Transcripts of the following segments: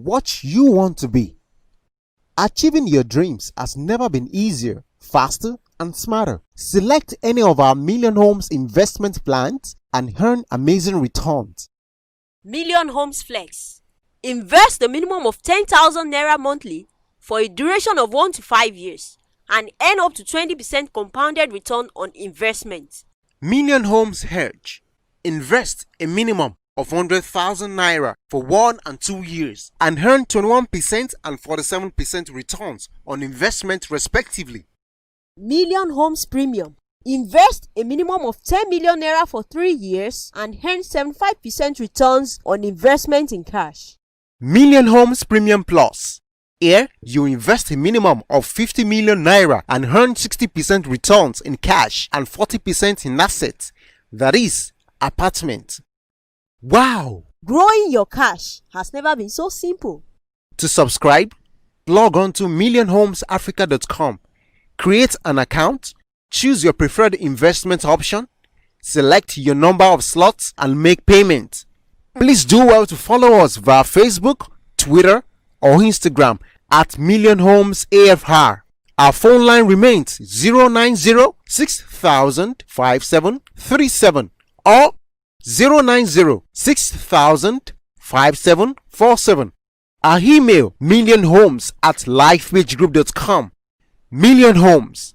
what you want to be. Achieving your dreams has never been easier, faster, and smarter. Select any of our Million Homes investment plans and earn amazing returns. Million Homes Flex. Invest a minimum of 10,000 Naira monthly for a duration of 1 to 5 years and earn up to 20% compounded return on investment. Million Homes Hedge. Invest a minimum of 100,000 Naira for 1 and 2 years and earn 21% and 47% returns on investment respectively. Million Homes Premium. Invest a minimum of 10 million Naira for 3 years and earn 75% returns on investment in cash. Million Homes Premium Plus. Here, you invest a minimum of 50 million Naira and earn 60% returns in cash and 40% in assets, that is, apartment. Wow! Growing your cash has never been so simple. To subscribe, log on to millionhomesafrica.com, create an account, choose your preferred investment option, select your number of slots and make payment. Please do well to follow us via Facebook, Twitter or Instagram at Million Homes AFR. Our phone line remains 090-6000-5737 or 090-6000-5747. Our email millionhomes@lifepategroup.com. Million Homes.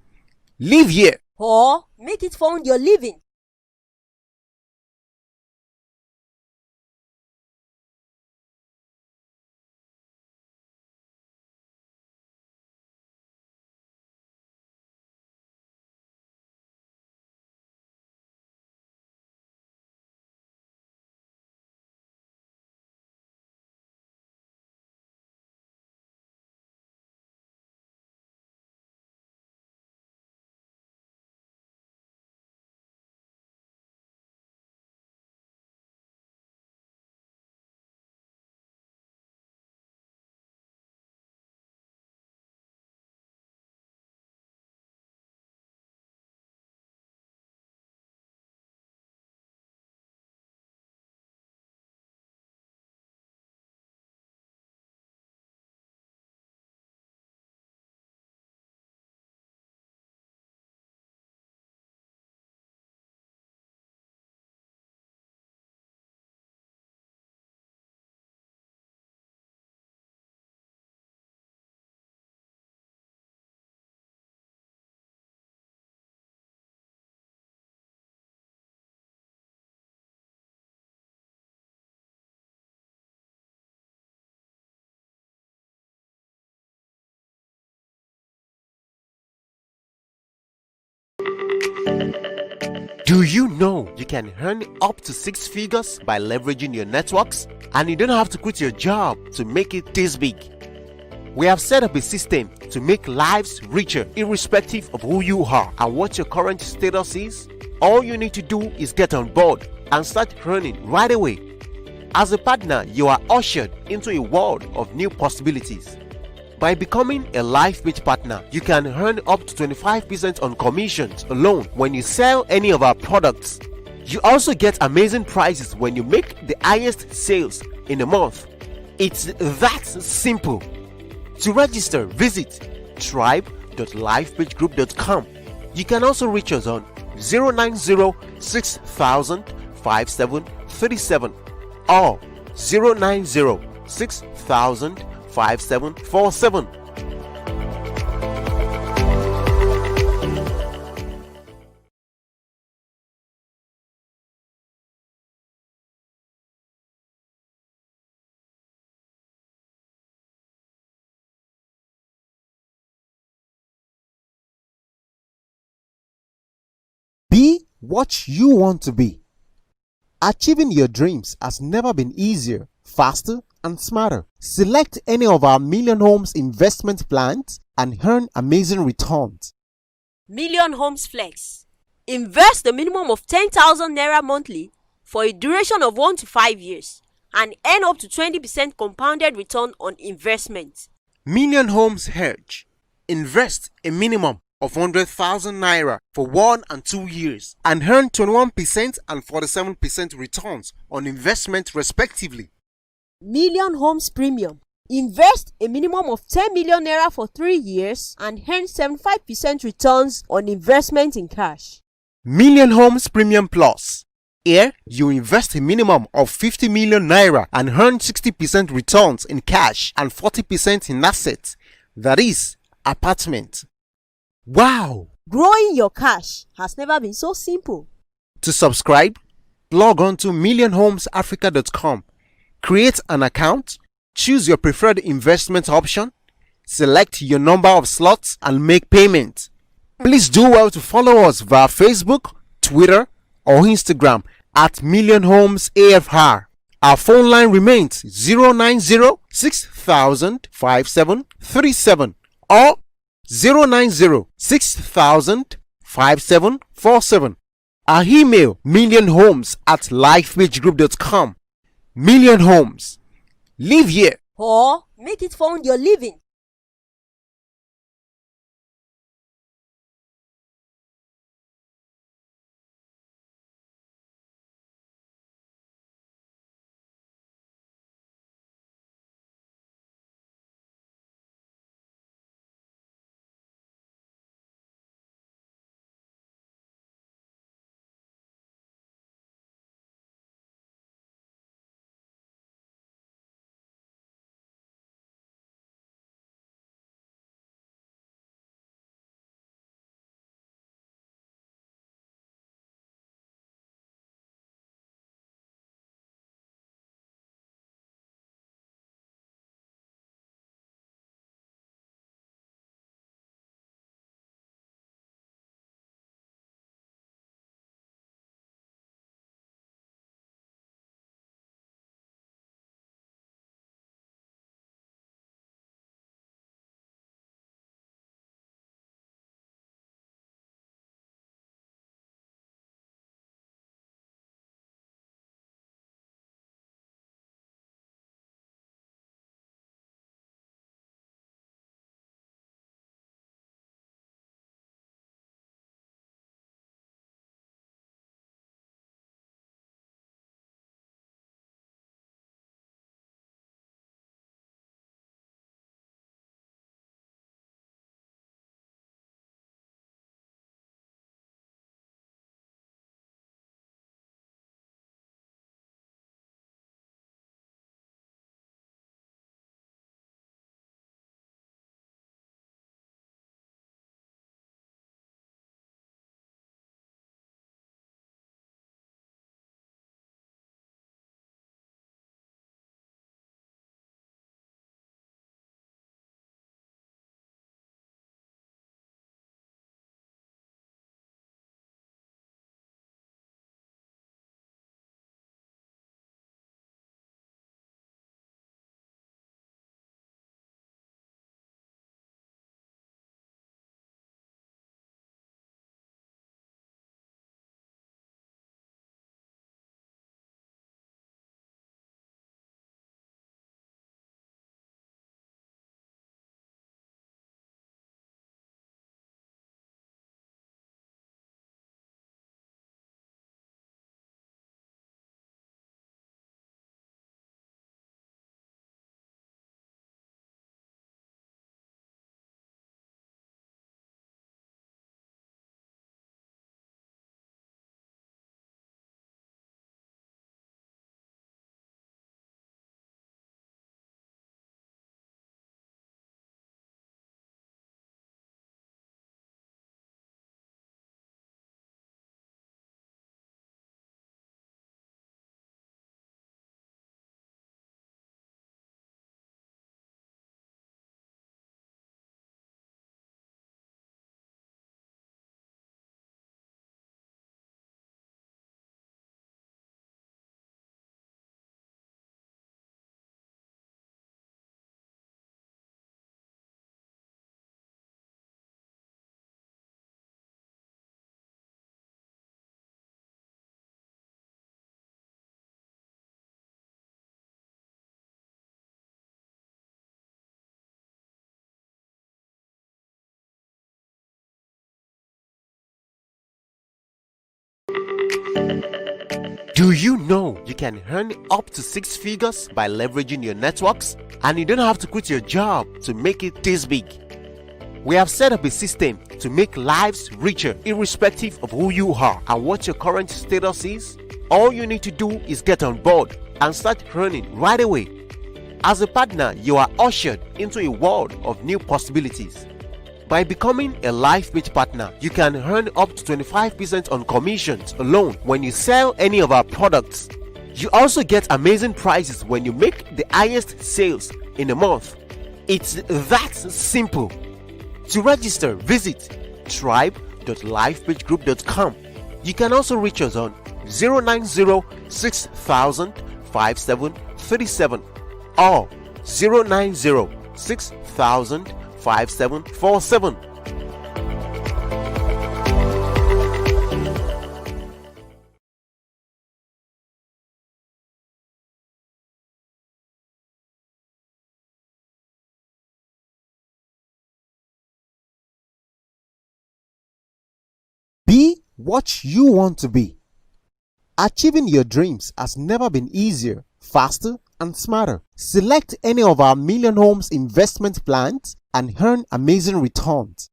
Live here or make it fund your living. Do you know you can earn up to 6 figures by leveraging your networks? And you don't have to quit your job to make it this big. We have set up a system to make lives richer irrespective of who you are and what your current status is. All you need to do is get on board and start earning right away. As a partner, you are ushered into a world of new possibilities. By becoming a LifePage partner, you can earn up to 25% on commissions alone when you sell any of our products. You also get amazing prices when you make the highest sales in a month. It's that simple. To register, visit tribe.lifepagegroup.com. You can also reach us on 090-6000-5737 or 090-6000-5747. Be what you want to be. Achieving your dreams has never been easier, faster, and smarter. Select any of our Million Homes investment plans and earn amazing returns. Million Homes Flex. Invest a minimum of 10,000 Naira monthly for a duration of 1 to 5 years and earn up to 20% compounded return on investment. Million Homes Hedge. Invest a minimum of 100,000 Naira for 1 and 2 years and earn 21% and 47% returns on investment respectively. Million Homes Premium. Invest a minimum of 10 million naira for 3 years and earn 75% returns on investment in cash. Million Homes Premium Plus. Here, you invest a minimum of 50 million naira and earn 60% returns in cash and 40% in assets. That is, apartment. Wow! Growing your cash has never been so simple. To subscribe, log on to millionhomesafrica.com. Create an account, choose your preferred investment option, select your number of slots and make payment. Please do well to follow us via Facebook, Twitter or Instagram at Million Homes AFR. Our phone line remains 090-6000-5737 or 090-6000-5747. Our email millionhomes@lifepagegroup.com. Million Homes. Live here. Or make it fund your living. Do you know you can earn up to six figures by leveraging your networks? And you don't have to quit your job to make it this big. We have set up a system to make lives richer irrespective of who you are and what your current status is. All you need to do is get on board and start earning right away. As a partner, you are ushered into a world of new possibilities. By becoming a LifePage partner, you can earn up to 25% on commissions alone when you sell any of our products. You also get amazing prices when you make the highest sales in a month. It's that simple. To register, visit tribe.lifepagegroup.com. You can also reach us on 090-6000-5737 or 090-6000-5747. Be what you want to be. Achieving your dreams has never been easier, faster, and smarter. Select any of our Million Homes investment plans and earn amazing returns.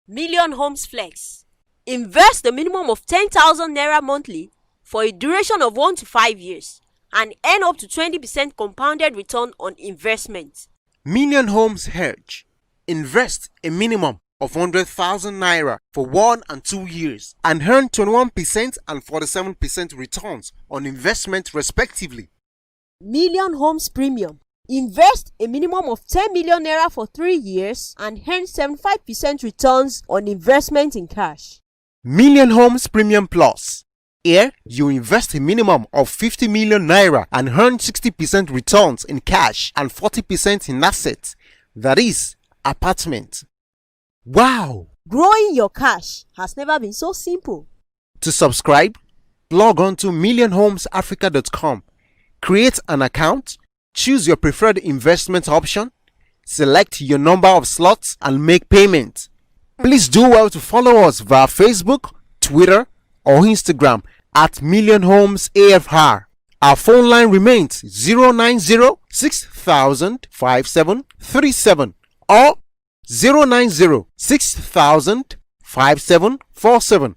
Million Homes Flex. Invest a minimum of 10,000 Naira monthly for a duration of 1 to 5 years and earn up to 20% compounded return on investment. Million Homes Hedge. Invest a minimum of 100,000 Naira for 1 and 2 years and earn 21% and 47% returns on investment respectively. Million Homes Premium. Invest a minimum of 10 million Naira for 3 years and earn 75% returns on investment in cash. Million Homes Premium Plus. Here, you invest a minimum of 50 million Naira and earn 60% returns in cash and 40% in assets, that is, apartment. Wow! Growing your cash has never been so simple. To subscribe, log on to millionhomesafrica.com, create an account, choose your preferred investment option, select your number of slots and make payment. Please do well to follow us via Facebook, Twitter or Instagram at Million Homes AFR. Our phone line remains 090-6000-5737 or 090-6000-5747.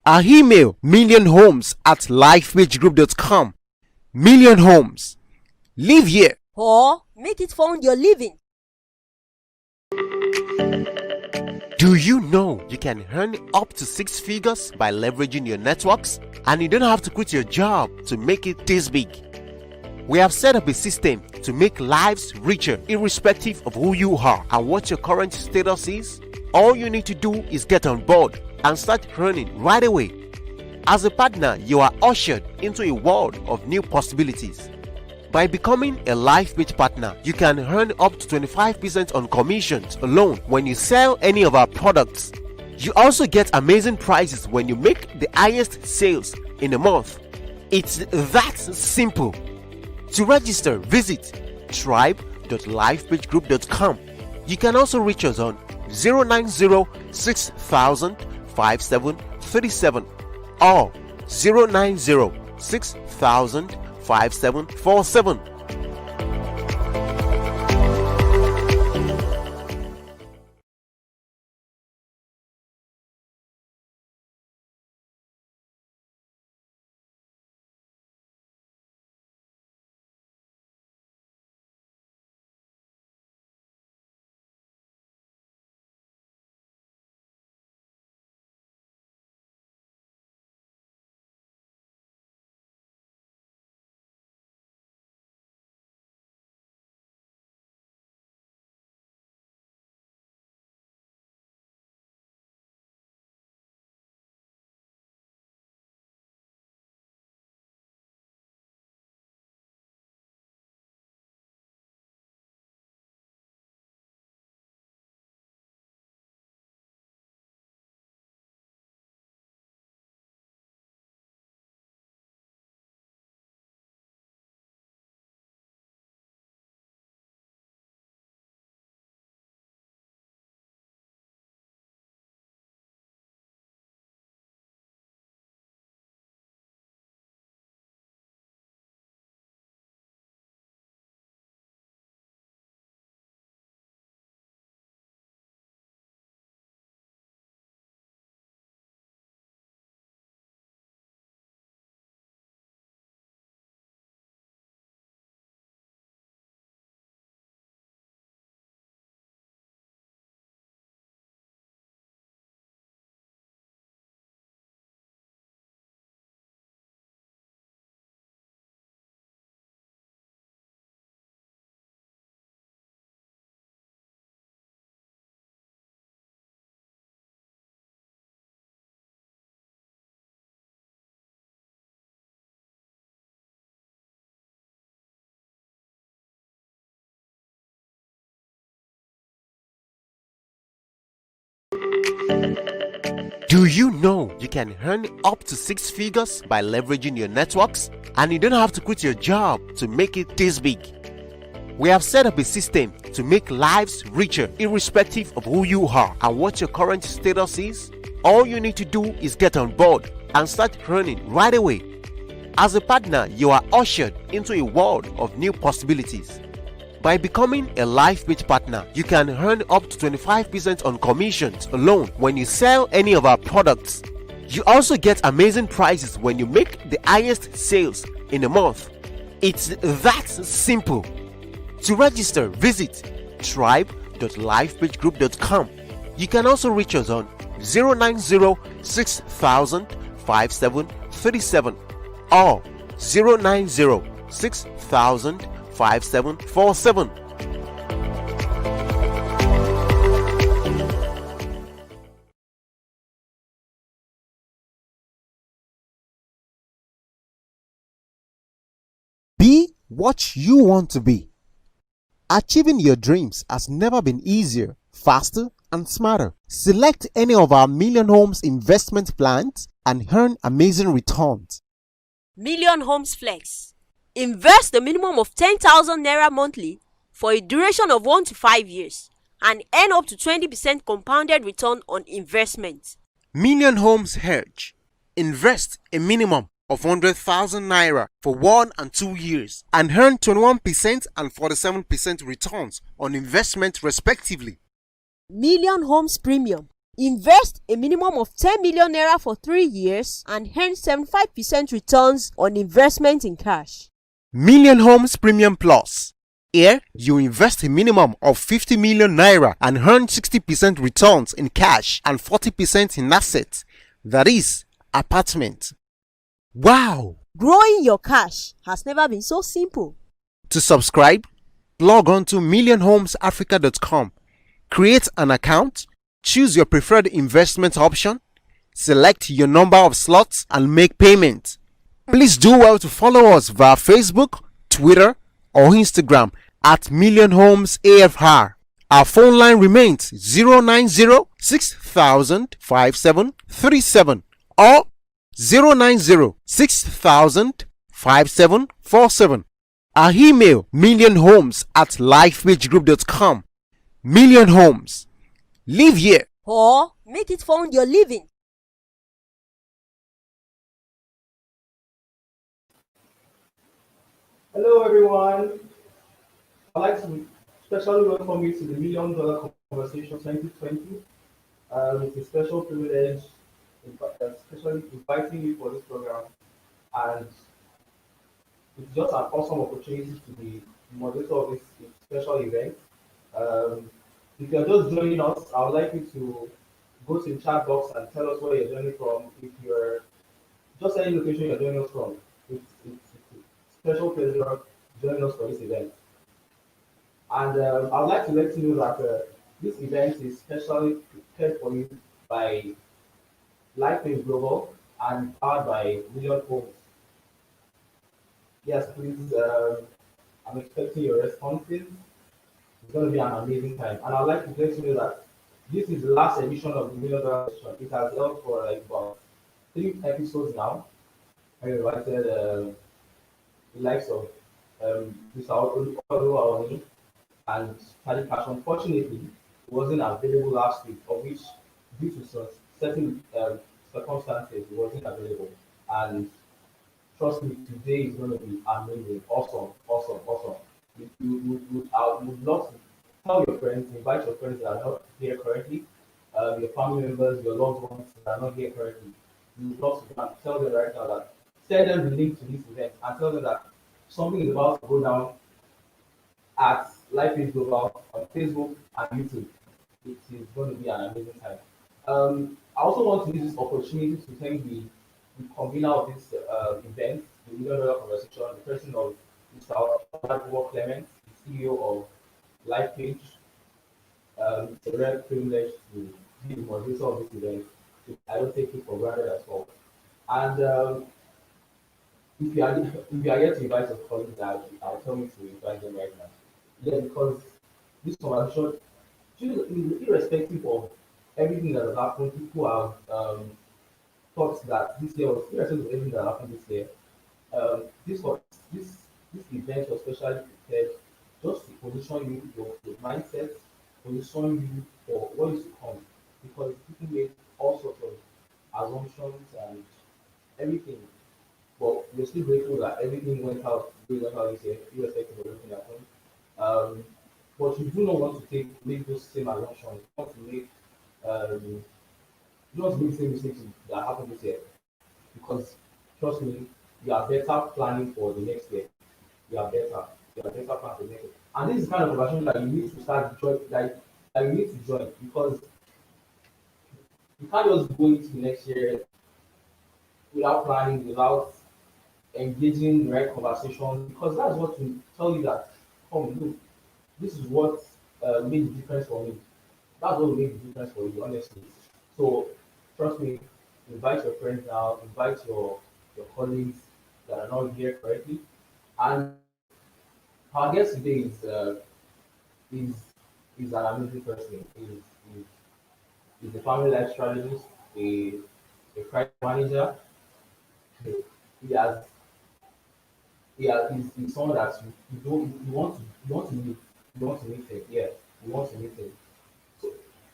Our email millionhomes@lifepagegroup.com. Million Homes. Live here. Or make it fund your living. Do you know you can earn up to six figures by leveraging your networks? And you don't have to quit your job to make it this big. We have set up a system to make lives richer irrespective of who you are and what your current status is. All you need to do is get on board and start earning right away. As a partner, you are ushered into a world of new possibilities. By becoming a LifePage partner, you can earn up to 25% on commissions alone when you sell any of our products. You also get amazing prices when you make the highest sales in a month. It's that simple. To register, visit tribe.lifepagegroup.com. You can also reach us on 090-6000-5737 or 090-6000-5747. Do you know you can earn up to six figures by leveraging your networks? And you don't have to quit your job to make it this big. We have set up a system to make lives richer irrespective of who you are and what your current status is. All you need to do is get on board and start earning right away. As a partner, you are ushered into a world of new possibilities. By becoming a LifePage partner, you can earn up to 25% on commissions alone when you sell any of our products. You also get amazing prices when you make the highest sales in a month. It's that simple. To register, visit tribe.lifepagegroup.com. You can also reach us on 09060005737 or 09060005747. Be what you want to be. Achieving your dreams has never been easier, faster, and smarter. Select any of our Million Homes investment plans and earn amazing returns. Million Homes Flex. Invest a minimum of 10,000 Naira monthly for a duration of 1 to 5 years and earn up to 20% compounded return on investment. Million Homes Hedge. Invest a minimum of 100,000 Naira for 1 and 2 years and earn 21% and 47% returns on investment respectively. Million Homes Premium. Invest a minimum of 10 million Naira for 3 years and earn 75% returns on investment in cash. Million Homes Premium Plus. Here, you invest a minimum of 50 million Naira and earn 60% returns in cash and 40% in assets, that is, apartment. Wow! Growing your cash has never been so simple. To subscribe, log on to millionhomesafrica.com, create an account, choose your preferred investment option, select your number of slots and make payment. Please do well to follow us via Facebook, Twitter or Instagram at Million Homes AFR. Our phone line remains 09060005737 or 09060005747. Our email millionhomes@lifepagegroup.com. Million Homes. Live here. Or make it fund your living. Hello everyone. I'd like to specially welcome you to the Million Dollar Conversation 2020. It's a special privilege, especially inviting you for this program, and it's just an awesome opportunity to be the moderator of this special event. If you're just joining us, I would like you to go to the chat box and tell us where you're joining from. If you're just any location you're joining us from, it's a special pleasure joining us for this event. And I'd like to let you know that this event is specially prepared for you by LifePage Global and powered by Million Homes. Yes, please, I'm expecting your responses. It's going to be an amazing time. And I'd like to let you know that this is the last edition of the Million Dollar Session. It has held for like about 3 episodes now. I invited the likes of Mr. Oluwawoni and Charlie Cash. Unfortunately, it wasn't available last week, of which, due to certain circumstances, it wasn't available. And trust me, today is going to be amazing, awesome. I would love to tell your friends, invite your friends that are not here currently, your family members, your loved ones that are not here currently. We would love to tell them right now that, send them the link to this event and tell them that something is about to go down at LifePage Global on Facebook and YouTube. It is going to be an amazing time. I also want to use this opportunity to thank the convener of this event, the Million Dollar Conversation, the person of Mr. Oluwawoni Clement, the CEO of LifePage. It's a rare privilege to be the moderator of this event. I don't take it for granted at all. And if you are yet to invite your colleagues, I'll tell you to invite them right now. Yeah, because this conversation, irrespective of everything that has happened, people have thought that this year was irrespective of everything that happened this year. This was this event was specially prepared just to position you, your mindset, position you for what is to come. Because people made all sorts of assumptions and everything. But we're still grateful that everything went out this year, irrespective of everything that happened. Um, but you do not want to make those same assumptions. You want to make um, you don't make the same mistakes that happened this year because trust me, you are better planning for the next year. You are better. You are better planning for the next year. And this is kind of conversation that you need to start join that you need to join because you can't just go into the next year without planning, without engaging in the right conversation because that's what will tell you that come look, this is what made the difference for me. That's what will make the difference for you, honestly. So trust me, invite your friends now, invite your colleagues that are not here currently. And our guest today is is an amazing person. Is a family life strategist, a credit manager. He has he's someone that you don't you want to meet. You want to meet him, yeah. You want to meet him. So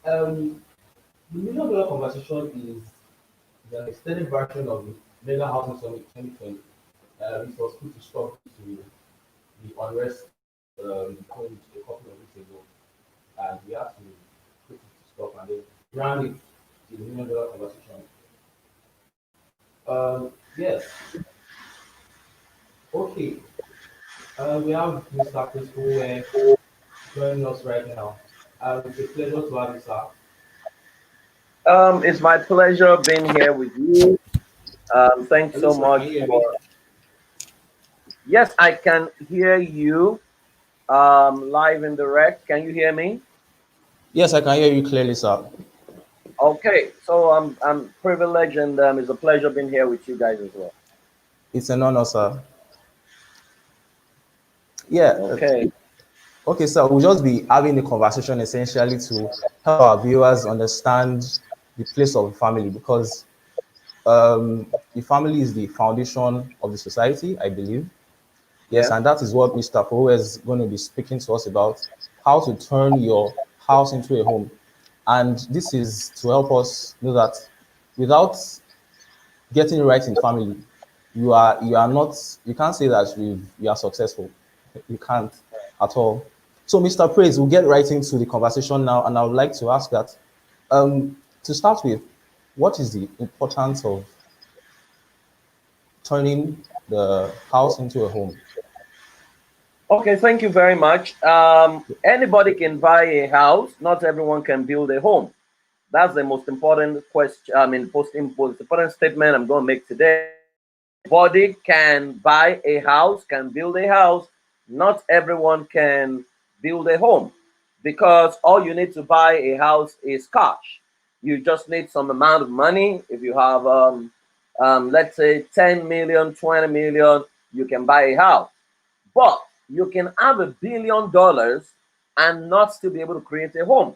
the million dollar conversation is an extended version of the Mega Housing Summit 2020. It was put to stop to the unrest happened a couple of weeks ago, and we have to put it to stop and then brand it to the million dollar conversation. Yes, okay. We have Mr. Chris Owe joining us right now. It's a pleasure to have you, sir. It's my pleasure being here with you. Thanks Hello, so sir. Can much you hear me? for. Yes, I can hear you live and direct. Can you hear me? Yes, I can hear you clearly, sir. Okay, so I'm privileged and it's a pleasure being here with you guys as well. It's an honor, sir. Yeah. Okay. Okay, so we'll just be having a conversation essentially to help our viewers understand the place of family because the family is the foundation of the society, I believe. Yes, Yeah. and that is what Mr. Poe is going to be speaking to us about, how to turn your house into a home. And this is to help us know that without getting it right in family, you are not you can't say that you are successful. You can't at all. So, Mr. Praise, we'll get right into the conversation now, and I would like to ask that to start with, what is the importance of turning the house into a home? Okay, thank you very much. Anybody can buy a house. Not everyone can build a home. That's the most important question. I mean, most important statement I'm going to make today. Everybody can buy a house, can build a house. Not everyone can build a home because all you need to buy a house is cash. You just need some amount of money. If you have, let's say, 10 million, 20 million, you can buy a house. But you can have $1 billion and not still be able to create a home.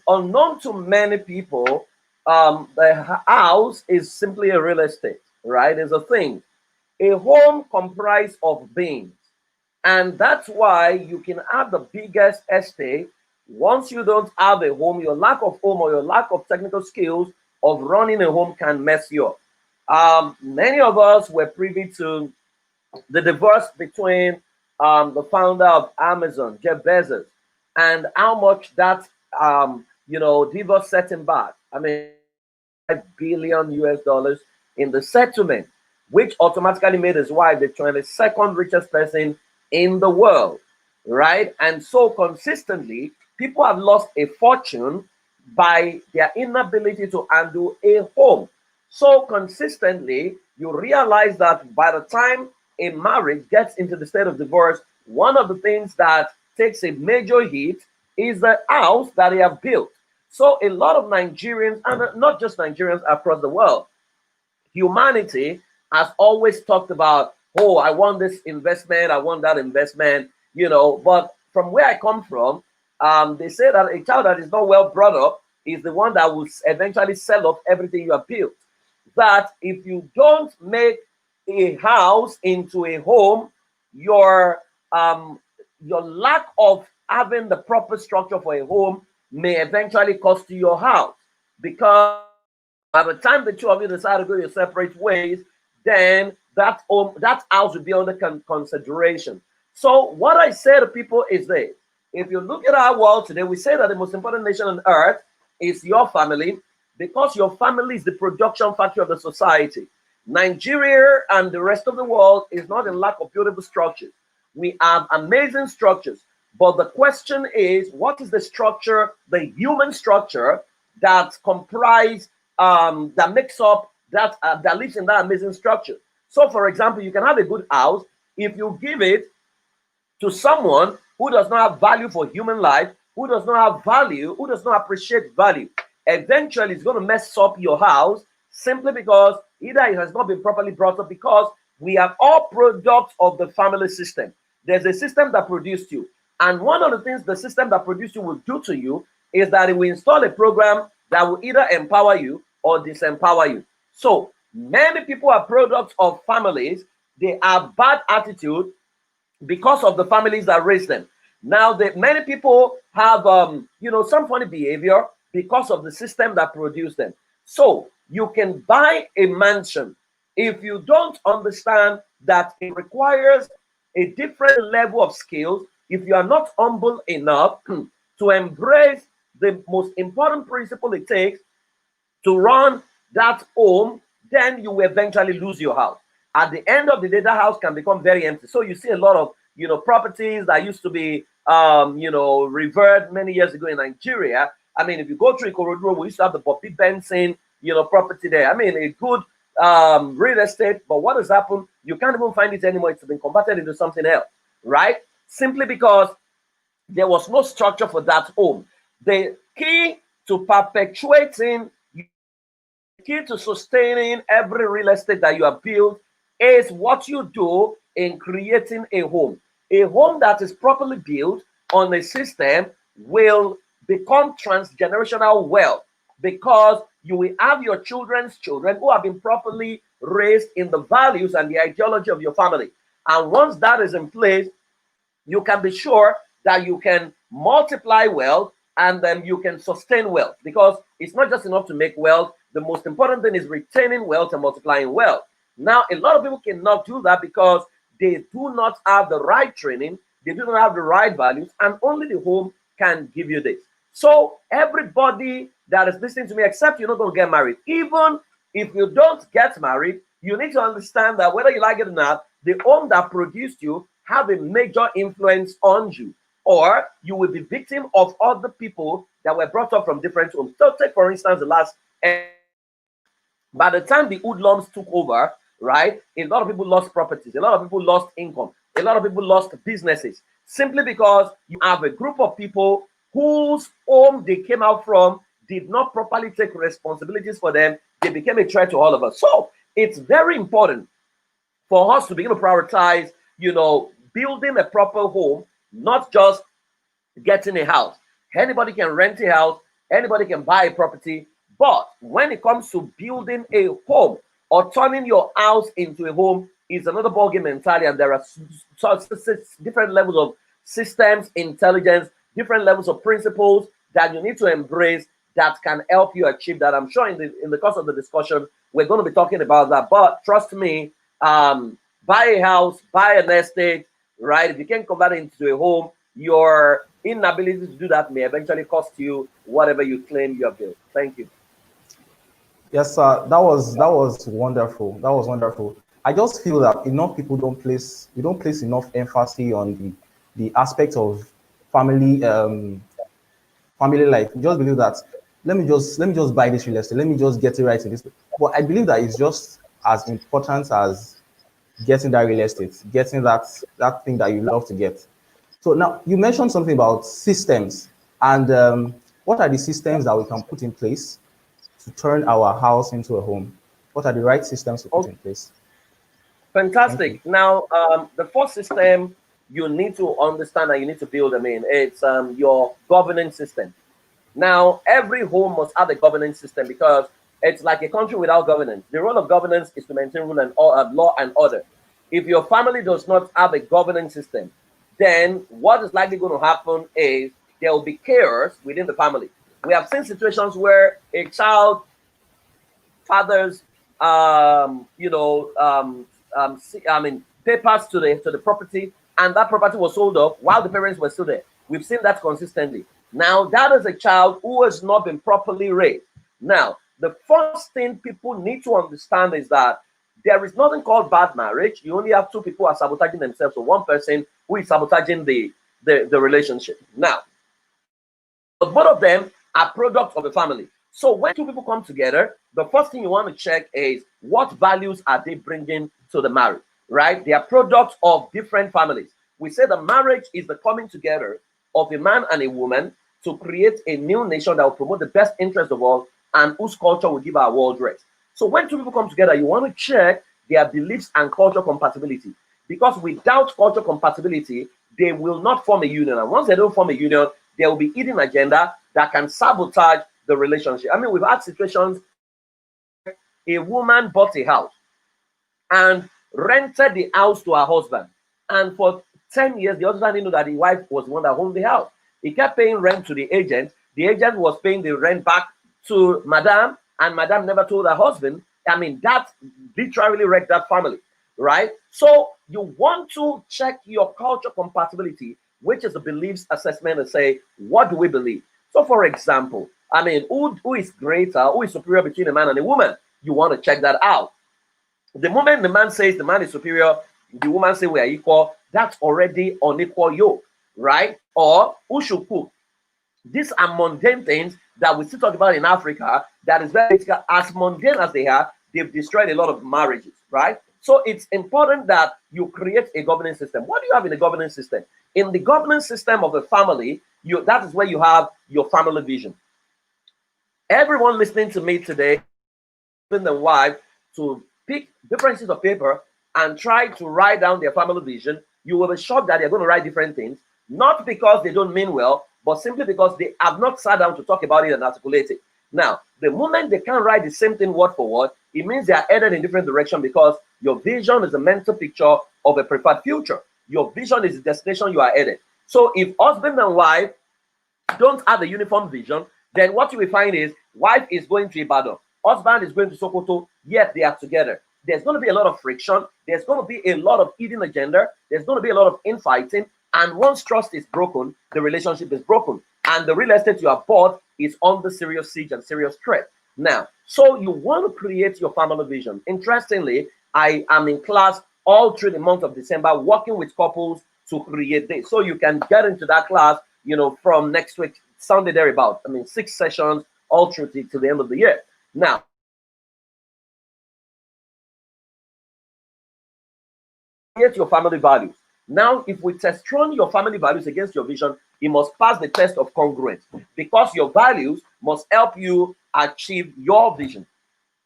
Unknown to many people, the house is simply a real estate, right? It's a thing. A home comprised of beings. And that's why you can have the biggest estate. Once you don't have a home, your lack of home or your lack of technical skills of running a home can mess you up. Many of us were privy to the divorce between the founder of Amazon, Jeff Bezos, and how much that divorce set him back. I mean, 5 billion US dollars in the settlement, which automatically made his wife the 22nd richest person in the world, right? And so consistently, people have lost a fortune by their inability to handle a home. So consistently, you realize that by the time a marriage gets into the state of divorce, one of the things that takes a major hit is the house that they have built. So a lot of Nigerians, and not just Nigerians across the world, humanity has always talked about, oh, I want this investment, I want that investment, But from where I come from, they say that a child that is not well brought up is the one that will eventually sell off everything you have built. That if you don't make a house into a home, your lack of having the proper structure for a home may eventually cost you your house, because by the time the two of you decide to go your separate ways, then that house will be under consideration. So what I say to people is this: if you look at our world today, we say that the most important nation on earth is your family, because your family is the production factory of the society. Nigeria and the rest of the world is not in lack of beautiful structures. We have amazing structures, but the question is, what is the structure, the human structure that comprise that makes up that lives in that amazing structure? So, for example, you can have a good house if you give it to someone who does not have value for human life, who does not have value, who does not appreciate value. Eventually, it's going to mess up your house, simply because either it has not been properly brought up, because we are all products of the family system. There's a system that produced you. And one of the things the system that produced you will do to you is that it will install a program that will either empower you or disempower you. So many people are products of families. They have bad attitude because of the families that raised them. Now, many people have some funny behavior because of the system that produced them. So you can buy a mansion. If you don't understand that it requires a different level of skills, if you are not humble enough to embrace the most important principle it takes to run that home, then you will eventually lose your house. At the end of the day, that house can become very empty. So you see a lot of properties that used to be revered many years ago in Nigeria. I mean, if you go through Ikorodu, we used to have the Bobby Benson property there. I mean, a good real estate, but what has happened? You can't even find it anymore. It's been converted into something else, right? Simply because there was no structure for that home. The key to perpetuating, the key to sustaining every real estate that you have built is what you do in creating a home. A home that is properly built on a system will become transgenerational wealth, because you will have your children's children who have been properly raised in the values and the ideology of your family. And once that is in place, you can be sure that you can multiply wealth, and then you can sustain wealth, because it's not just enough to make wealth. The most important thing is retaining wealth and multiplying wealth. Now, a lot of people cannot do that because they do not have the right training, they do not have the right values, and only the home can give you this. So everybody that is listening to me, except you're not going to get married, even if you don't get married, you need to understand that whether you like it or not, the home that produced you have a major influence on you, or you will be victim of other people that were brought up from different homes. So take, for instance, by the time the hoodlums took over, right, a lot of people lost properties, a lot of people lost income, a lot of people lost businesses, simply because you have a group of people whose home they came out from did not properly take responsibilities for them. They became a threat to all of us. So it's very important for us to begin to prioritize, building a proper home, not just getting a house. Anybody can rent a house, anybody can buy a property, but when it comes to building a home or turning your house into a home, is another ballgame entirely. And there are different levels of systems, intelligence, different levels of principles that you need to embrace that can help you achieve that. I'm sure in the course of the discussion, we're going to be talking about that. But trust me, buy a house, buy an estate, right? If you can't convert it into a home, your inability to do that may eventually cost you whatever you claim you have built. Thank you. Yes, sir. That was wonderful. That was wonderful. I just feel that enough people don't place enough emphasis on the aspect of family family life. We just believe that let me just buy this real estate, let me just get it right in this. But I believe that it's just as important as getting that real estate, getting that thing that you love to get. So now you mentioned something about systems, and what are the systems that we can put in place to turn our house into a home? What are the right systems to put in place? Fantastic. Now, the first system you need to understand and you need to build, it's your governance system. Now, every home must have a governance system because it's like a country without governance. The role of governance is to maintain rule and law and order. If your family does not have a governance system, then what is likely going to happen is there will be chaos within the family. We have seen situations where a child father's, papers to the property, and that property was sold off while the parents were still there. We've seen that consistently. Now, that is a child who has not been properly raised. Now, the first thing people need to understand is that there is nothing called bad marriage. You only have two people who are sabotaging themselves, or one person who is sabotaging the relationship. Now, but both of them are products of a family. So when two people come together, the first thing you want to check is what values are they bringing to the marriage, right? They are products of different families. We say the marriage is the coming together of a man and a woman to create a new nation that will promote the best interest of all and whose culture will give our world rest. So when two people come together, you want to check their beliefs and culture compatibility, because without culture compatibility, they will not form a union. And once they don't form a union, there will be hidden agenda that can sabotage the relationship. I mean, we've had situations where a woman bought a house and rented the house to her husband. And for 10 years, the husband didn't know that the wife was the one that owned the house. He kept paying rent to the agent. The agent was paying the rent back to Madame, and Madame never told her husband. I mean, that literally wrecked that family, right? So you want to check your culture compatibility, which is a beliefs assessment, and say, what do we believe? So, for example, I mean, who is greater, who is superior between a man and a woman? You want to check that out. The moment the man says the man is superior, the woman says we are equal, that's already unequal yoke, right? Or who should cook? These are mundane things that we still talk about in Africa that is very as mundane as they are, they've destroyed a lot of marriages, right? So it's important that you create a governance system. What do you have in the governance system? In the governance system of a family, that is where you have your family vision. Everyone listening to me today, husband and wife, to pick different sheets of paper and try to write down their family vision. You will be shocked that they're going to write different things, not because they don't mean well, but simply because they have not sat down to talk about it and articulate it. Now, the moment they can't write the same thing word for word, it means they are headed in different direction, because your vision is a mental picture of a preferred future. Your vision is the destination you are headed. So if husband and wife don't have a uniform vision, then what you will find is wife is going to Ibadan, husband is going to Sokoto, yet they are together. There's going to be a lot of friction. There's going to be a lot of hidden agenda. There's going to be a lot of infighting. And once trust is broken, the relationship is broken. And the real estate you have bought is under serious siege and serious threat. Now, so you want to create your family vision. Interestingly, I am in class all through the month of December working with couples to create this. So you can get into that class, from next week, Sunday thereabout. 6 sessions all through to the end of the year. Now, create your family values. Now, if we test run your family values against your vision, it must pass the test of congruence, because your values must help you achieve your vision.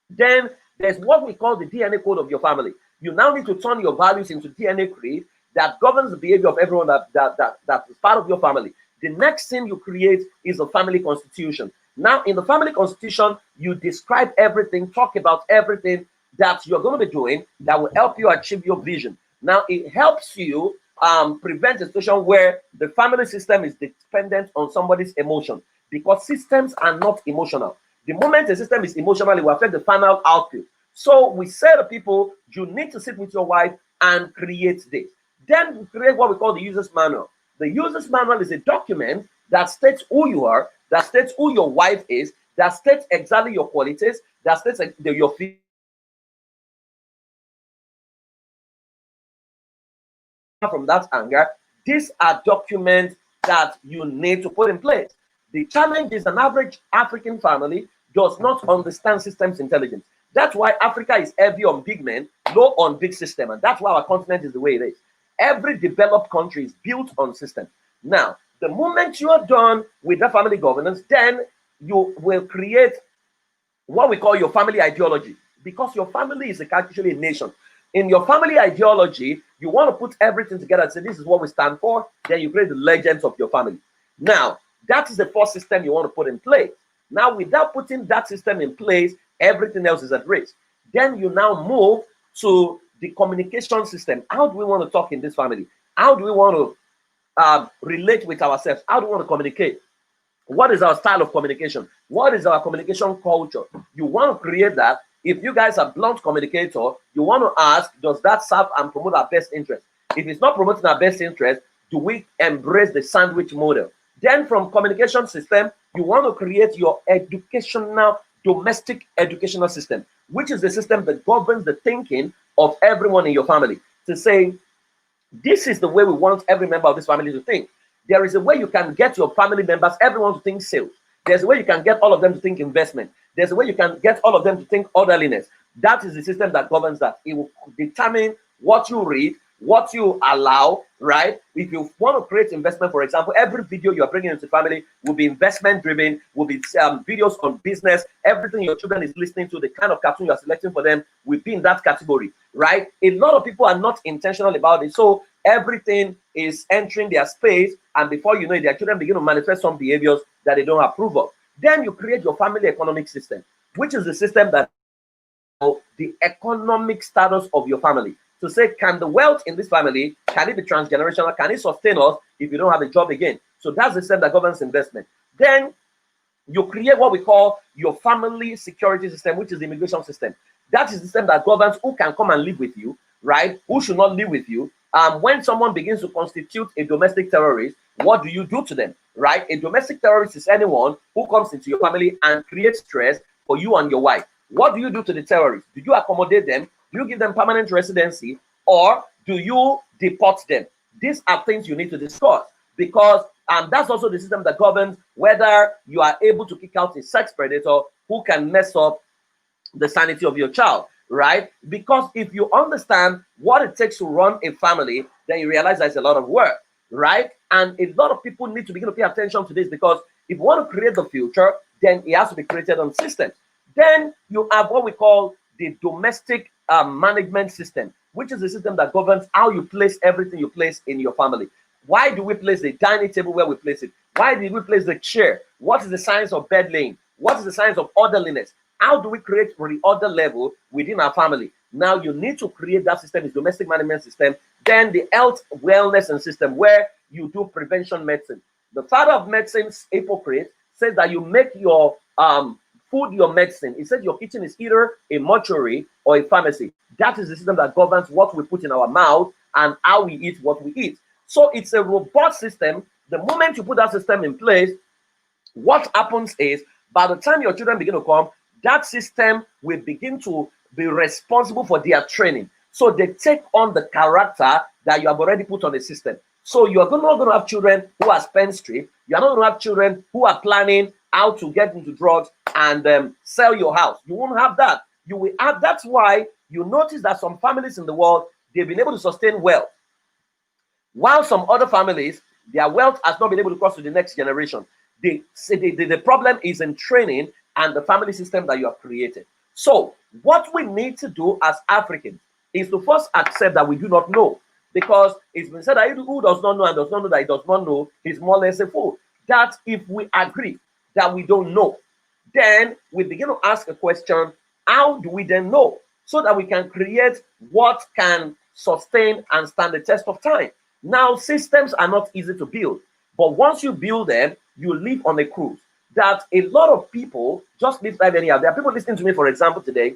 Then there's what we call the DNA code of your family. You now need to turn your values into DNA creed that governs the behavior of everyone that is part of your family. The next thing you create is a family constitution. Now, in the family constitution, you describe everything, talk about everything that you're going to be doing that will help you achieve your vision. Now, it helps you prevent a situation where the family system is dependent on somebody's emotion, because systems are not emotional. The moment the system is emotional, it will affect the final output. So we say to people, you need to sit with your wife and create this. Then we create what we call the user's manual. The user's manual is a document that states who you are, that states who your wife is, that states exactly your qualities, that states your feelings. From that anger, these are documents that you need to put in place. The challenge is an average African family does not understand systems intelligence. That's why Africa is heavy on big men, low on big system, and that's why our continent is the way it is. Every developed country is built on system. Now, the moment you are done with the family governance, then you will create what we call your family ideology, because your family is actually a nation. In your family ideology, you want to put everything together and say, this is what we stand for. Then you create the legends of your family. Now, That is the first system you want to put in place. Now, without putting that system in place, everything else is at risk. Then you now move to the communication system. How do we want to talk in this family? How do we want to relate with ourselves? How do we want to communicate? What is our style of communication? What is our communication culture? You want to create that. If you guys are blunt communicator, you want to ask, does that serve and promote our best interest? If it's not promoting our best interest, do we embrace the sandwich model? Then from communication system, you want to create your educational, domestic educational system, which is the system that governs the thinking of everyone in your family. To say, this is the way we want every member of this family to think. There is a way you can get your family members, everyone to think sales. There's a way you can get all of them to think investment. There's a way you can get all of them to think orderliness. That is the system that governs that. It will determine what you read, what you allow, right? If you want to create investment, for example, every video you're bringing into family will be investment driven, will be videos on business. Everything your children is listening to, the kind of cartoon you're selecting for them will be in that category, right? A lot of people are not intentional about it. So everything is entering their space, and before you know it, their children begin to manifest some behaviors that they don't approve of. Then you create your family economic system, which is the system that the economic status of your family. To say, can the wealth in this family, can it be transgenerational? Can it sustain us if you don't have a job again? So that's the system that governs investment. Then you create what we call your family security system, which is the immigration system. That is the system that governs who can come and live with you, right? Who should not live with you. When someone begins to constitute a domestic terrorist, what do you do to them, right? A domestic terrorist is anyone who comes into your family and creates stress for you and your wife. What do you do to the terrorists? Do you accommodate them? Do you give them permanent residency, or do you deport them? These are things you need to discuss, because that's also the system that governs whether you are able to kick out a sex predator who can mess up the sanity of your child, right? Because if you understand what it takes to run a family, then you realize there's a lot of work, right? And a lot of people need to begin to pay attention to this, because if you want to create the future, then it has to be created on systems. Then you have what we call the domestic management system, which is the system that governs how you place everything you place in your family. Why do we place the dining table where we place it? Why did we place the chair? What is the science of bed laying? What is the science of orderliness? How do we create reorder level within our family? Now you need to create that system, is domestic management system. Then the health, wellness, and system, where you do prevention medicine. The father of medicine, Hippocrates, says that you make your food your medicine. He said your kitchen is either a mortuary or a pharmacy. That is the system that governs what we put in our mouth and how we eat what we eat. So it's a robust system. The moment you put that system in place, what happens is, by the time your children begin to come, that system will begin to be responsible for their training. So they take on the character that you have already put on the system. So you're not going to have children who are spendthrift. You're not going to have children who are planning how to get into drugs and sell your house. You won't have that. You will have. That's why you notice that some families in the world, they've been able to sustain wealth, while some other families, their wealth has not been able to cross to the next generation. The problem is in training and the family system that you have created. So what we need to do as Africans is to first accept that we do not know, because it's been said that who does not know and does not know that he does not know is more or less a fool. That if we agree that we don't know, then we begin to ask a question, how do we then know? So that we can create what can sustain and stand the test of time. Now, systems are not easy to build, but once you build them, you live on a cruise. That a lot of people just live life anyhow. There are people listening to me, for example, today,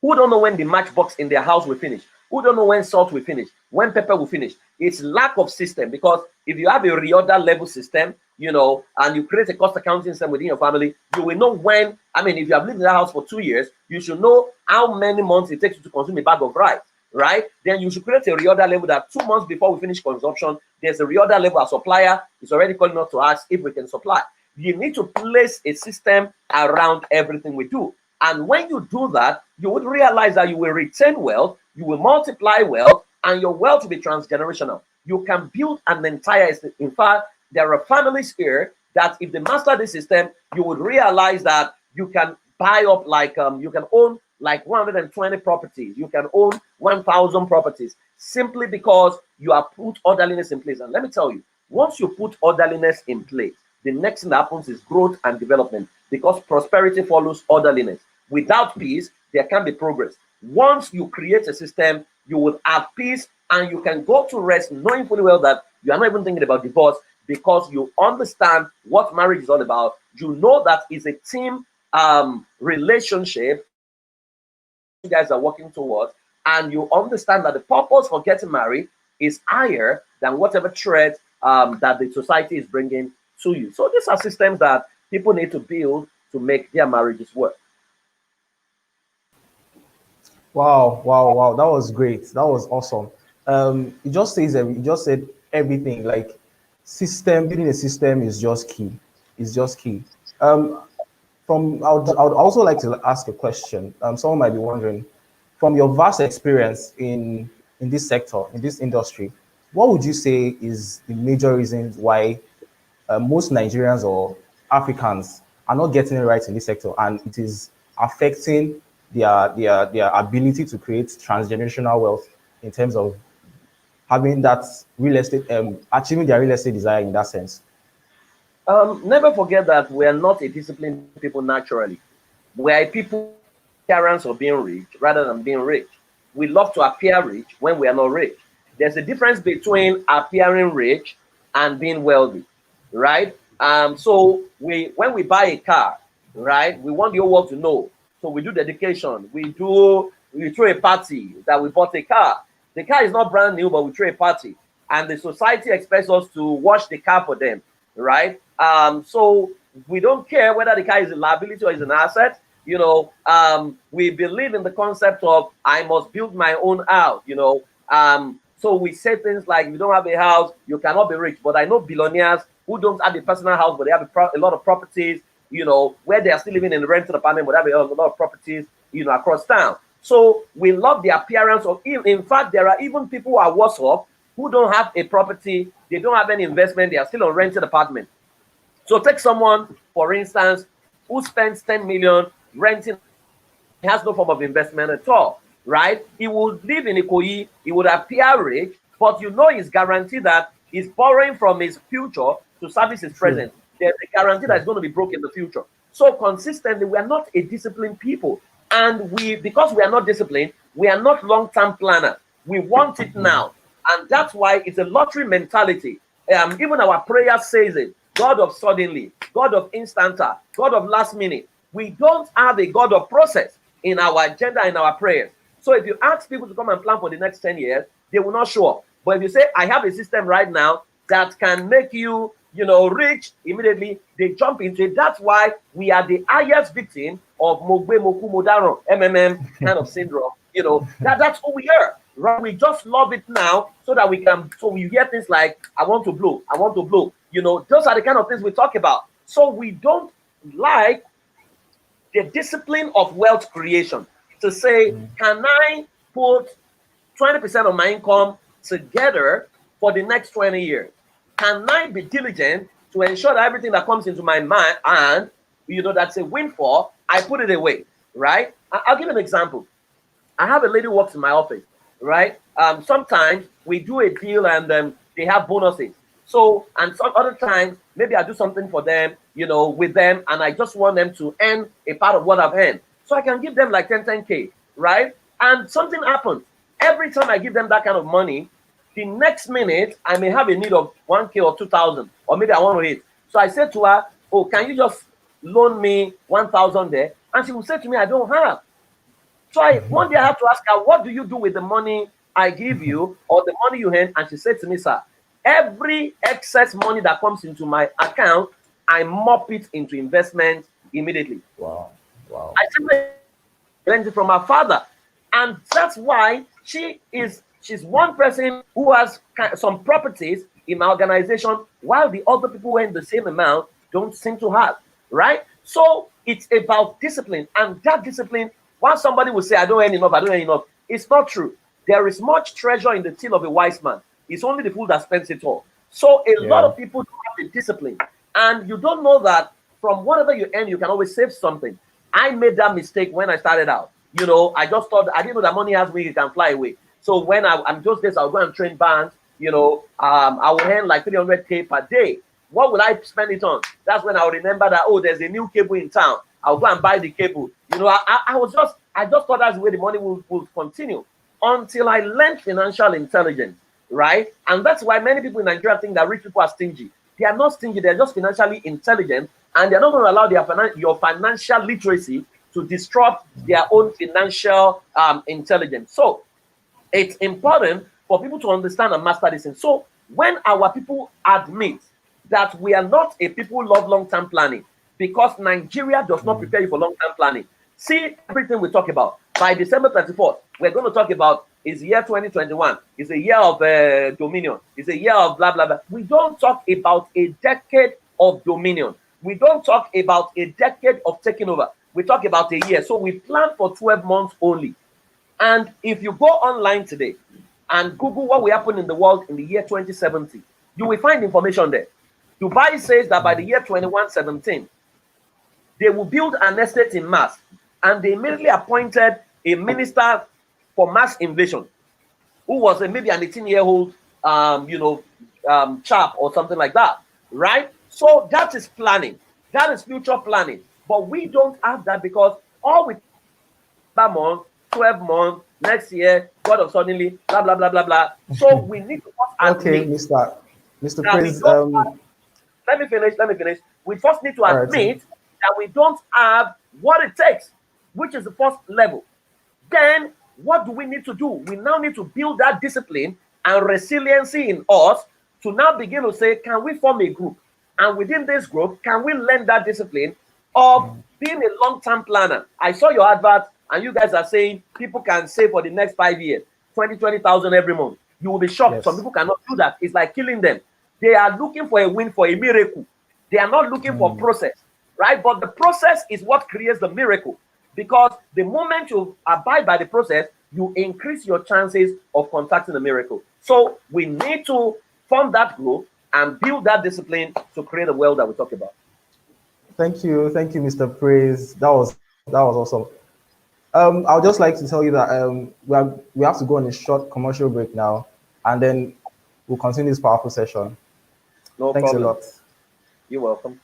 who don't know when the matchbox in their house will finish, who don't know when salt will finish, when pepper will finish. It's lack of system, because if you have a reorder level system, you know, and you create a cost accounting system within your family, you will know when, I mean, if you have lived in that house for 2 years, you should know how many months it takes you to consume a bag of rice, right? Then you should create a reorder level that 2 months before we finish consumption, there's a reorder level. Our supplier is already calling us to ask if we can supply. You need to place a system around everything we do. And when you do that, you would realize that you will retain wealth, you will multiply wealth, and your wealth will be transgenerational. You can build an entire estate. In fact, there are families here that if they master the system, you would realize that you can buy up like, you can own like 120 properties. You can own 1,000 properties, simply because you have put orderliness in place. And let me tell you, once you put orderliness in place, the next thing that happens is growth and development, because prosperity follows orderliness. Without peace, there can be progress. Once you create a system, you will have peace, and you can go to rest knowing fully well that you are not even thinking about divorce, because you understand what marriage is all about. You know that it's a team relationship you guys are working towards, and you understand that the purpose for getting married is higher than whatever threat that the society is bringing to you. So these are systems that people need to build to make their marriages work. Wow, wow, wow. That was great. That was awesome. It just says it just said everything. Like building a system is just key. Is just key. I would also like to ask a question. Someone might be wondering, from your vast experience in this sector, in this industry, what would you say is the major reasons why most Nigerians or Africans are not getting it right in this sector, and it is affecting their ability to create transgenerational wealth in terms of having that real estate, achieving their real estate desire in that sense? Never forget that we are not a disciplined people naturally. We are people appearance of being rich rather than being rich. We love to appear rich when we are not rich. There's a difference between appearing rich and being wealthy, right? So when we buy a car, right, we want the whole world to know. So we do dedication. We throw a party that we bought a car. The car is not brand new, but we throw a party, and the society expects us to wash the car for them, right? So we don't care whether the car is a liability or is an asset. We believe in the concept of I must build my own house. So we say things like, if you don't have a house, you cannot be rich. But I know billionaires who don't have a personal house, but they have a lot of properties, where they are still living in a rented apartment, but they have a lot of properties, across town. So we love the appearance of, in fact, there are even people who are worse off who don't have a property, they don't have any investment, they are still on rented apartment. So take someone, for instance, who spends 10 million renting, has no form of investment at all, right? He would live in Ikoyi, he would appear rich, but he's guaranteed that he's borrowing from his future to service his present. There's a guarantee that it's going to be broke in the future. So consistently, we are not a disciplined people. And because we are not disciplined, we are not long-term planners. We want it now. And that's why it's a lottery mentality. Even our prayer says it. God of suddenly, God of instanta, God of last minute. We don't have a God of process in our agenda, in our prayers. So if you ask people to come and plan for the next 10 years, they will not show up. But if you say, I have a system right now that can make you, rich immediately, they jump into it. That's why we are the highest victim of Mogbe Moku Modaro, MMM kind of syndrome. That's who we are. Right? We just love it now so that we hear things like, I want to blow. Those are the kind of things we talk about. So we don't like the discipline of wealth creation to say, can I put 20% of my income together for the next 20 years? Can I be diligent to ensure that everything that comes into my mind and, that's a windfall, I put it away, right? I'll give an example. I have a lady who works in my office, right? Sometimes we do a deal and they have bonuses. So, and some other times, maybe I do something for them, with them, and I just want them to earn a part of what I've earned. So I can give them like 10K, right? And something happens. Every time I give them that kind of money, the next minute, I may have a need of 1K or 2,000, or maybe I want to eat. So I said to her, oh, can you just loan me 1,000 there? And she will say to me, I don't have. So one day I have to ask her, what do you do with the money I give you or the money you earn? And she said to me, sir, every excess money that comes into my account, I mop it into investment immediately. Wow. I simply learned it from her father. And that's why she's one person who has some properties in my organization, while the other people who earn the same amount don't seem to have, right? So it's about discipline. And that discipline, while somebody will say, I don't earn enough, it's not true. There is much treasure in the till of a wise man. It's only the fool that spends it all. So a lot of people don't have the discipline. And you don't know that from whatever you earn, you can always save something. I made that mistake when I started out. I just thought, I didn't know that money has wings, it can fly away. So when I'm those days, I'll go and train bands, I will earn like 300K per day. What will I spend it on? That's when I'll remember that, oh, there's a new cable in town. I'll go and buy the cable. You know, I just thought that's the way the money will continue until I learned financial intelligence, right? And that's why many people in Nigeria think that rich people are stingy. They are not stingy. They're just financially intelligent, and they're not going to allow your financial literacy to disrupt their own financial intelligence. So it's important for people to understand and master this. And so when our people admit that we are not a people who love long-term planning, because Nigeria does not prepare you for long-term planning. See everything we talk about. By December 34th, we're going to talk about is year 2021. It's a year of dominion. It's a year of blah, blah, blah. We don't talk about a decade of dominion. We don't talk about a decade of taking over. We talk about a year. So we plan for 12 months only. And if you go online today and Google what will happen in the world in the year 2070, you will find information there. Dubai says that by the year 2117, they will build an estate in Mars, and they immediately appointed a minister for mass invasion, who was maybe an 18-year-old, chap or something like that, right? So that is planning. That is future planning. But we don't have that, because all we that month, 12 months, next year, God of suddenly, blah, blah, blah, blah, blah. So we need to okay, admit. Mr. Prince, let me finish. We first need to admit that we don't have what it takes, which is the first level. Then what do we need to do? We now need to build that discipline and resiliency in us to now begin to say, can we form a group? And within this group, can we learn that discipline of being a long-term planner? I saw your advert, and you guys are saying people can save for the next 5 years, 20,000 every month. You will be shocked. Yes. Some people cannot do that. It's like killing them. They are looking for a win, for a miracle. They are not looking for process, right? But the process is what creates the miracle, because the moment you abide by the process, you increase your chances of contacting the miracle. So we need to form that group and build that discipline to create a world that we talk about. Thank you, Mr. Praise. That was awesome. I'd just like to tell you that we have to go on a short commercial break now, and then we'll continue this powerful session. No Thanks problem. a lot. You're welcome.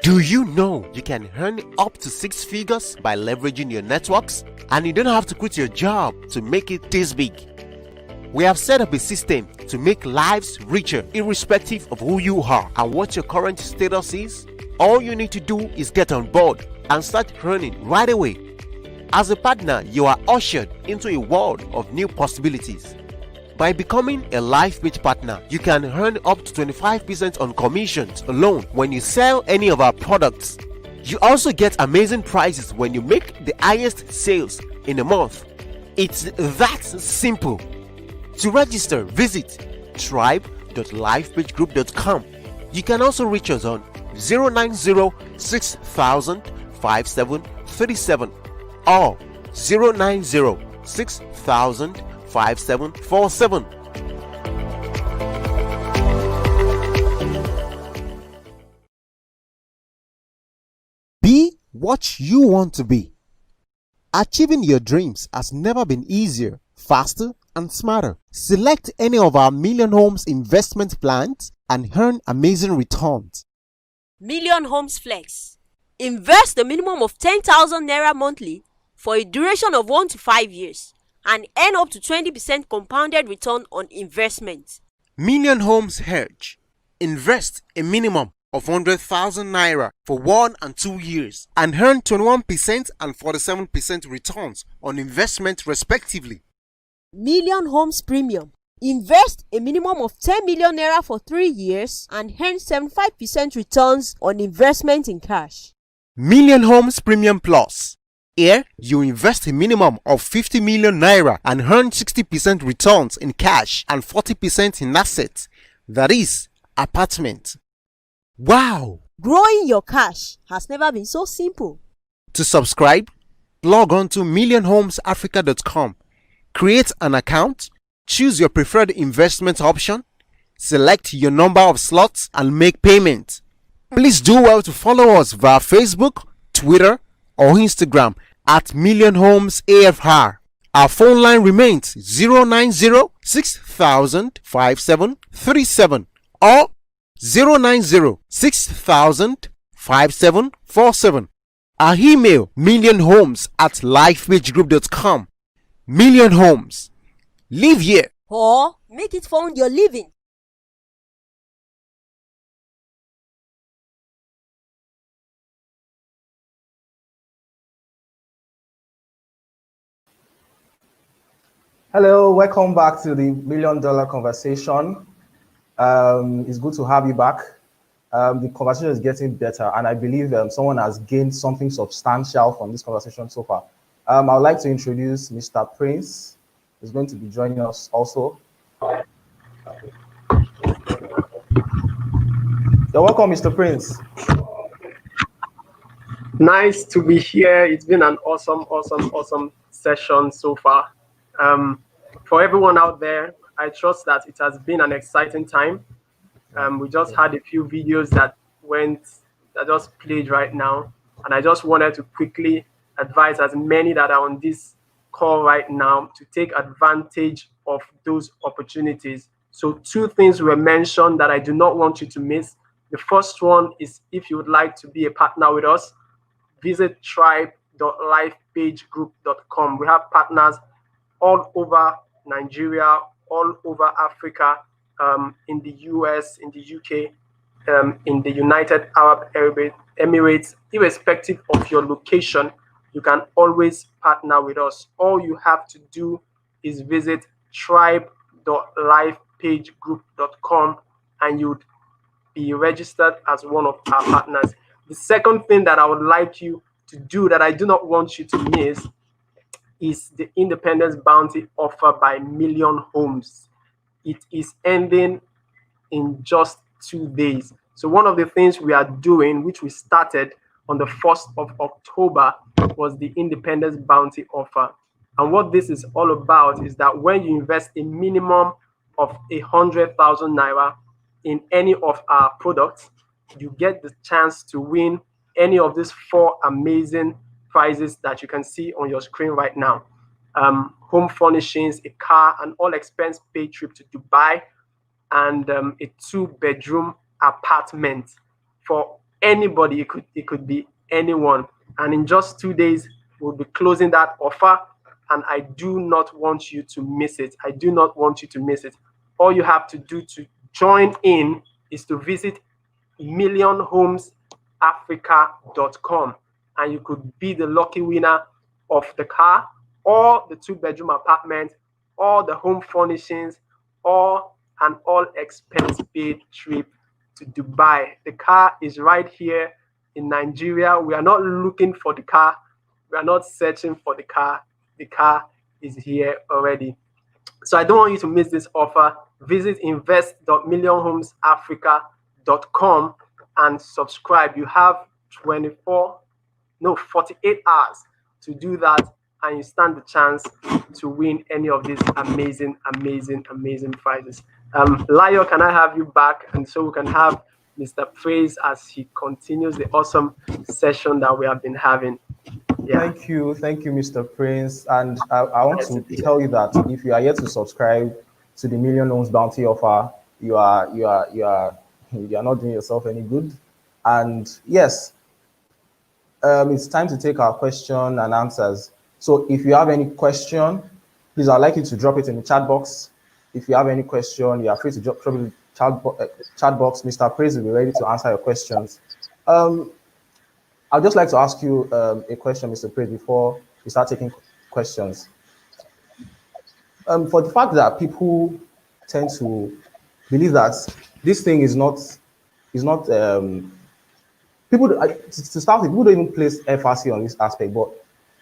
Do you know you can earn up to 6 figures by leveraging your networks? And you don't have to quit your job to make it this big. We have set up a system to make lives richer, irrespective of who you are and what your current status is. All you need to do is get on board and start earning right away. As a partner, you are ushered into a world of new possibilities. By becoming a LifePage partner, you can earn up to 25% on commissions alone when you sell any of our products. You also get amazing prices when you make the highest sales in a month. It's that simple. To register, visit tribe.lifepagegroup.com. You can also reach us on 090-6000-5737 or 090-6000-5747. Be what you want to be. Achieving your dreams has never been easier, faster, and smarter. Select any of our Million Homes investment plans and earn amazing returns. Million Homes Flex. Invest a minimum of 10,000 Naira monthly for a duration of 1 to 5 years and earn up to 20% compounded return on investment. Million Homes Hedge. Invest a minimum of 100,000 Naira for 1 and 2 years and earn 21% and 47% returns on investment respectively. Million Homes Premium. Invest a minimum of 10 million Naira for 3 years and earn 75% returns on investment in cash. Million Homes Premium Plus. Here, you invest a minimum of 50 million Naira and earn 60% returns in cash and 40% in assets, that is, apartment. Wow! Growing your cash has never been so simple. To subscribe, log on to millionhomesafrica.com. Create an account, choose your preferred investment option, select your number of slots, and make payment. Please do well to follow us via Facebook, Twitter, or Instagram at Million Homes AFR. Our phone line remains 090 6000 5737 or 090 6000 5747. Our email millionhomes@lifepagegroup.com. Million Homes. Live here. Or make it fund your living. Hello, welcome back to the Million Dollar Conversation. It's good to have you back. The conversation is getting better, and I believe someone has gained something substantial from this conversation so far. I would like to introduce Mr. Prince. He's going to be joining us also. You're welcome, Mr. Prince. Nice to be here. It's been an awesome session so far. For everyone out there, I trust that it has been an exciting time. We just had a few videos that just played right now, and I just wanted to quickly advise as many that are on this call right now to take advantage of those opportunities. So 2 things were mentioned that I do not want you to miss. The first one is, if you would like to be a partner with us, visit tribe.lifepagegroup.com. We have partners all over Nigeria, all over Africa, in the US, in the UK, in the United Arab Emirates. Irrespective of your location, you can always partner with us. All you have to do is visit tribe.lifepagegroup.com and you'd be registered as one of our partners. The second thing that I would like you to do, that I do not want you to miss, is the Independence Bounty offer by Million Homes. It is ending in just 2 days. So one of the things we are doing, which we started on the 1st of October, was the Independence Bounty offer. And what this is all about is that when you invest a minimum of 100,000 naira in any of our products, you get the chance to win any of these 4 amazing prizes that you can see on your screen right now. Home furnishings, a car, an all-expense paid trip to Dubai, and a 2-bedroom apartment for anybody. It could be anyone. And in just 2 days, we'll be closing that offer, and I do not want you to miss it. I do not want you to miss it. All you have to do to join in is to visit millionhomesafrica.com, and you could be the lucky winner of the car, or the 2-bedroom apartment, or the home furnishings, or an all-expense paid trip to Dubai. The car is right here in Nigeria. We are not looking for the car. We are not searching for the car. The car is here already. So I don't want you to miss this offer. Visit invest.millionhomesafrica.com and subscribe. You have 48 hours to do that, and you stand the chance to win any of these amazing prizes. Layo, can I have you back, and so we can have Mr. Praise as he continues the awesome session that we have been having. Yeah. Thank you, Mr. Prince. And I want to tell you that if you are yet to subscribe to the Million Homes Bounty offer, you are not doing yourself any good. And yes, it's time to take our question and answers. So if you have any question, please, I'd like you to drop it in the chat box. If you have any question, you are free to drop it in the chat box. Mr. Praise will be ready to answer your questions. I'd just like to ask you a question, Mr. Praise, before we start taking questions. For the fact that people tend to believe that this thing is not people, to start with, people don't even place FRC on this aspect, but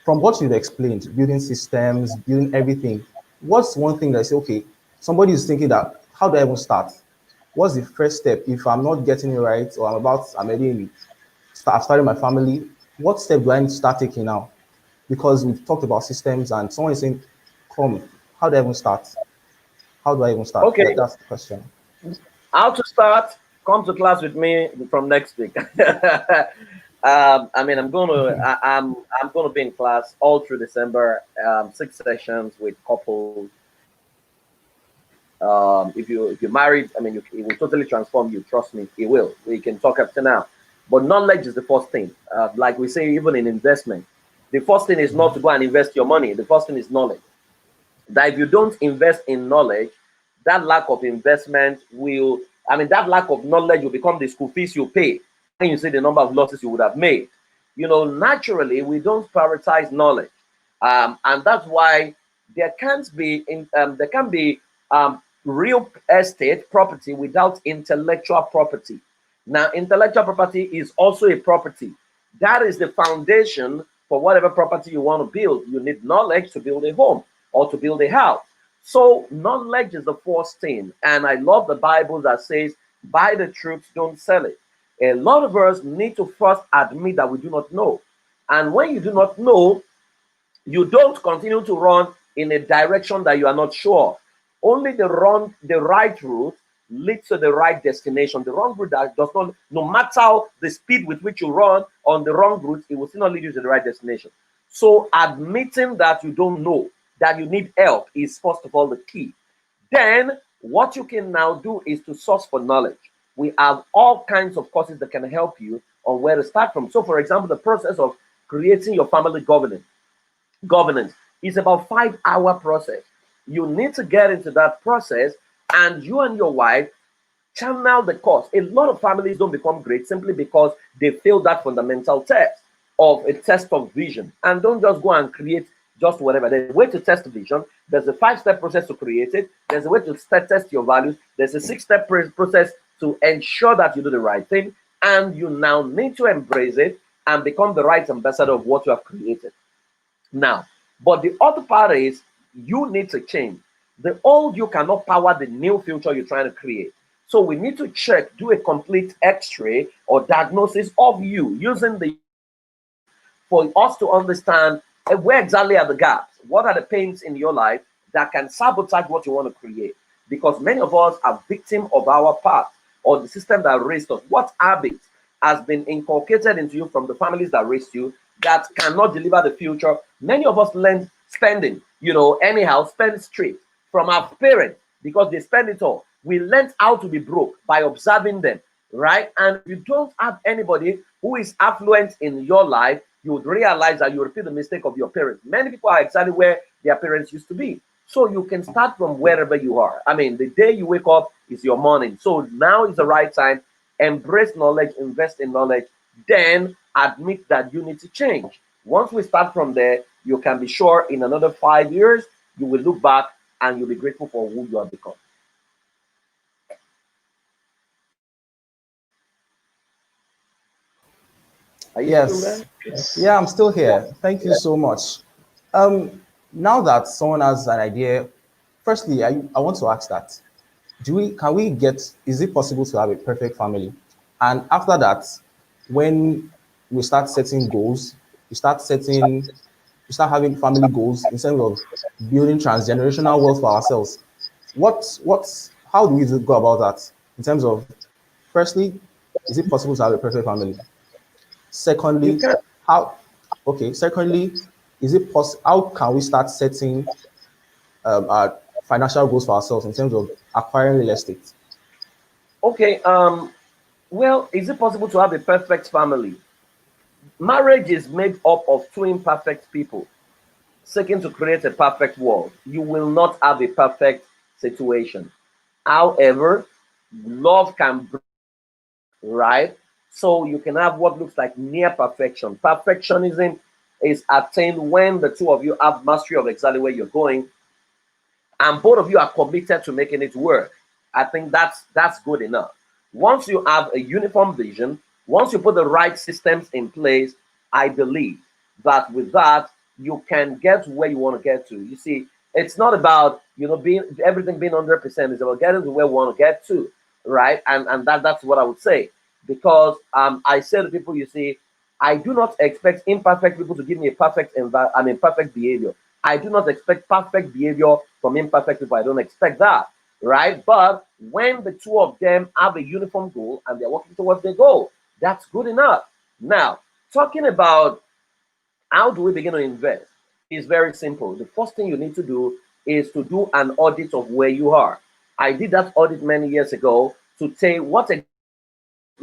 from what you've explained, building systems, building everything, what's one thing that I say, okay, somebody is thinking that, how do I even start? what's the first step if I'm not getting it right, or I'm already starting my family? What step do I need to start taking now? Because we've talked about systems, and someone is saying, "Come, how do I even start? How do I even start?" Okay, That's the question. how to start? Come to class with me from next week. I mean, I'm gonna be in class all through December. 6 sessions with couples. If you're married, I mean, it will totally transform you. Trust me, it will. We can talk up to now, but knowledge is the first thing. Like we say, even in investment, the first thing is not to go and invest your money. The first thing is knowledge. That if you don't invest in knowledge, that lack of investment will, I mean, that lack of knowledge will become the school fees you pay. And you see the number of losses you would have made. Naturally, we don't prioritize knowledge. And that's why there can't be, there can be real estate property without intellectual property. Now, intellectual property is also a property. That is the foundation for whatever property you want to build. You need knowledge to build a home or to build a house. So knowledge is the first thing. And I love the Bible that says, buy the truth, don't sell it. A lot of us need to first admit that we do not know. And when you do not know, you don't continue to run in a direction that you are not sure. Only the right route leads to the right destination. The wrong route that does not, no matter the speed with which you run on the wrong route, it will still not lead you to the right destination. So admitting that you don't know, that you need help, is first of all the key. Then what you can now do is to source for knowledge. We have all kinds of courses that can help you on where to start from. So for example, the process of creating your family governance is about 5-hour process. You need to get into that process, and you and your wife channel the course. A lot of families don't become great simply because they failed that fundamental test of a test of vision. And don't just go and create just whatever. There's a way to test vision. There's a 5-step process to create it. There's a way to test your values. There's a 6-step process to ensure that you do the right thing. And you now need to embrace it and become the right ambassador of what you have created. Now, but the other part is you need to change. The old you cannot power the new future you're trying to create. So we need to check, do a complete x-ray or diagnosis of you using the, for us to understand where exactly are the gaps, what are the pains in your life that can sabotage what you want to create. Because many of us are victims of our past or the system that raised us. What habit has been inculcated into you from the families that raised you that cannot deliver the future? Many of us learn spending, anyhow, spend straight from our parents because they spend it all. We learned how to be broke by observing them, right? And if you don't have anybody who is affluent in your life, you would realize that you repeat the mistake of your parents. Many people are exactly where their parents used to be. So you can start from wherever you are. I mean, the day you wake up is your morning. So now is the right time. Embrace knowledge, invest in knowledge, then admit that you need to change. Once we start from there, you can be sure in another 5 years, you will look back and you'll be grateful for who you have become. Are you still there? Yeah, I'm still here. Thank you so much. Now that someone has an idea, firstly, I want to ask that, is it possible to have a perfect family? And after that, when we start setting goals, we start having family goals in terms of building transgenerational wealth for ourselves. How do we go about that? In terms of, firstly, is it possible to have a perfect family? Secondly, is it possible? How can we start setting our financial goals for ourselves in terms of acquiring real estate? Okay. Well, is it possible to have a perfect family? Marriage is made up of two imperfect people seeking to create a perfect world. You will not have a perfect situation. However, love can bring, right? So you can have what looks like near perfection. Perfectionism is attained when the two of you have mastery of exactly where you're going, and both of you are committed to making it work. I think that's good enough. Once you have a uniform vision, once you put the right systems in place, I believe that with that you can get where you want to get to. You see, it's not about being everything being 100%. It's about getting to where we want to get to. right? And that's what I would say. Because I say to people, you see, I do not expect imperfect people to give me a perfect behavior. I do not expect perfect behavior from imperfect people. I don't expect that, right? But when the two of them have a uniform goal and they're working towards their goal, that's good enough. Now, talking about how do we begin to invest is very simple. The first thing you need to do is to do an audit of where you are. I did that audit many years ago to say what a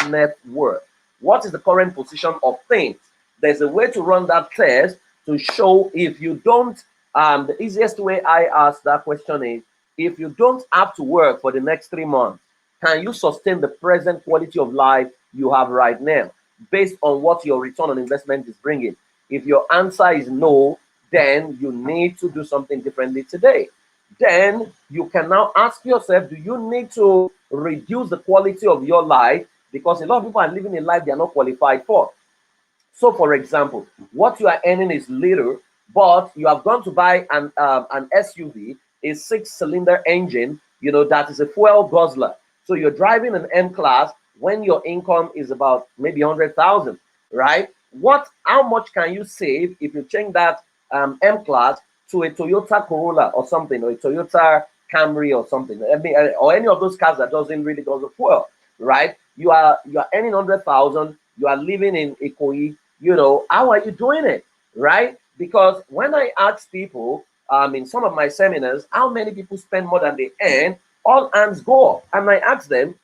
net worth, what is the current position of things. There's a way to run that test to show if you don't. The easiest way I ask that question is, if you don't have to work for the next 3 months, can you sustain the present quality of life you have right now based on what your return on investment is bringing? If your answer is no, then you need to do something differently today. Then you can now ask yourself, do you need to reduce the quality of your life? Because a lot of people are living a life they are not qualified for. So, for example, what you are earning is little, but you have gone to buy an SUV, a 6-cylinder engine, that is a fuel guzzler. So you're driving an M class when your income is about maybe 100,000, right? How much can you save if you change that M class to a Toyota Corolla or something, or a Toyota Camry or something, or any of those cars that doesn't really go to fuel, right? You are earning 100,000. You are living in Ikoyi. How are you doing it, right? Because when I ask people in some of my seminars, how many people spend more than they earn, all hands go up. And I ask them,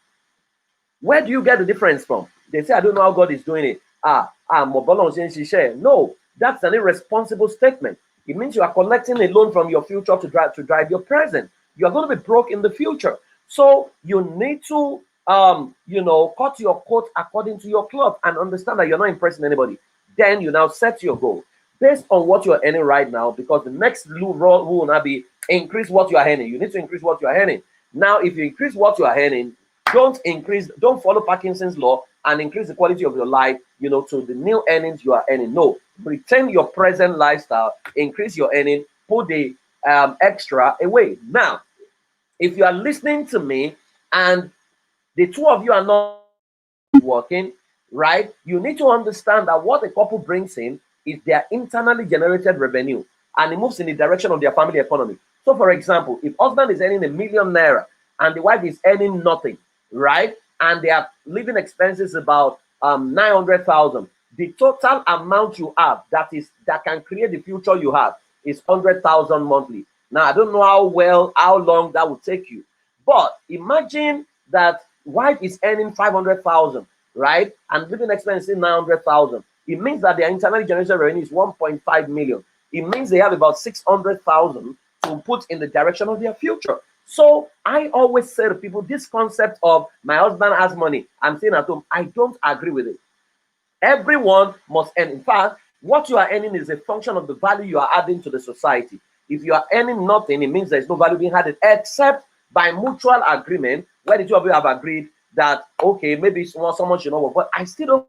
where do you get the difference from? They say, I don't know how God is doing it. No, that's an irresponsible statement. It means you are collecting a loan from your future to drive your present. You are going to be broke in the future. So you need to cut your coat according to your cloth and understand that you're not impressing anybody. Then you now set your goal based on what you're earning right now, because the next rule will not be increase what you are earning. You need to increase what you are earning. Now, if you increase what you are earning, don't follow Parkinson's law and increase the quality of your life, to the new earnings you are earning. No, retain your present lifestyle, increase your earning, put the extra away. Now, if you are listening to me and the two of you are not working, right? You need to understand that what a couple brings in is their internally generated revenue, and it moves in the direction of their family economy. So, for example, if husband is earning #1 million and the wife is earning nothing, right? And their living expenses about 900,000, the total amount you have that can create the future you have is 100,000 monthly. Now, I don't know how long that will take you, but imagine that wife is earning 500,000, right? And living expenses is 900,000. It means that their internally generated revenue is 1.5 million. It means they have about 600,000 to put in the direction of their future. So I always say to people, this concept of my husband has money, I'm staying at home, I don't agree with it. Everyone must earn. In fact, what you are earning is a function of the value you are adding to the society. If you are earning nothing, it means there's no value being added, except by mutual agreement, where the two of you have agreed that, okay, maybe someone should not work, but I still don't,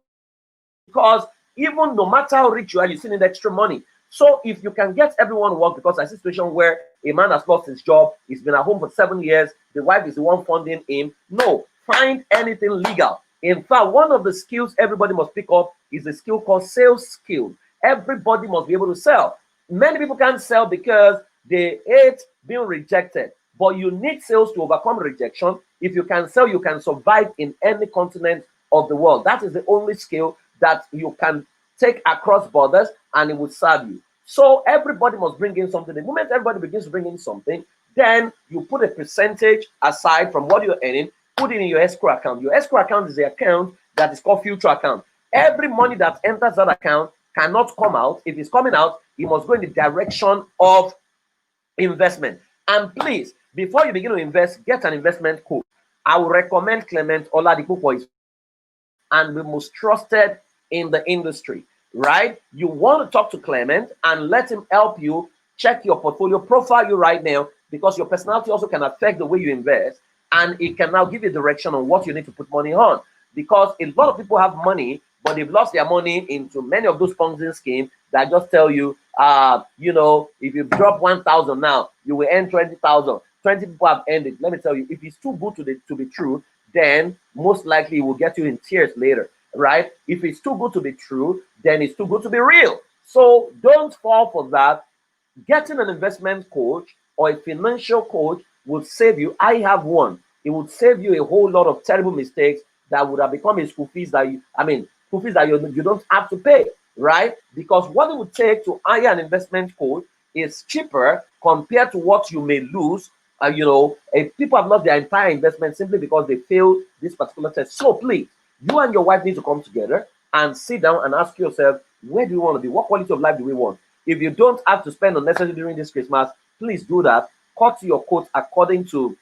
because even no matter how rich you are, you still need extra money. So if you can get everyone work, because I see a situation where a man has lost his job, he's been at home for 7 years, the wife is the one funding him. No, find anything legal. In fact, one of the skills everybody must pick up is a skill called sales skill. Everybody must be able to sell. Many people can't sell because they hate being rejected. But you need sales to overcome rejection. If you can sell, you can survive in any continent of the world. That is the only skill that you can take across borders, and it will serve you. So everybody must bring in something. The moment everybody begins to bring in something, then you put a percentage aside from what you're earning, put it in your escrow account. Your escrow account is the account that is called future account. Every money that enters that account cannot come out. If it's coming out, it must go in the direction of investment. And please, before you begin to invest, get an investment coach. I will recommend Clement Oladipo for his, and the most trusted in the industry, right? You want to talk to Clement and let him help you check your portfolio, profile you right now, because your personality also can affect the way you invest, and it can now give you direction on what you need to put money on. Because a lot of people have money, but they've lost their money into many of those Ponzi schemes that just tell you, if you drop 1,000 now, you will earn 20,000. 20 people have earned it. Let me tell you, if it's too good to be true, then most likely it will get you in tears later, right? If it's too good to be true, then it's too good to be real. So don't fall for that. Getting an investment coach or a financial coach will save you. I have one. It would save you a whole lot of terrible mistakes that would have become a school fees that school fees that you don't have to pay, right? Because what it would take to hire an investment coach is cheaper compared to what you may lose. If people have lost their entire investment simply because they failed this particular test. So please, you and your wife need to come together and sit down and ask yourself, where do you want to be? What quality of life do we want? If you don't have to spend unnecessarily during this Christmas, please do that. Cut your coat according to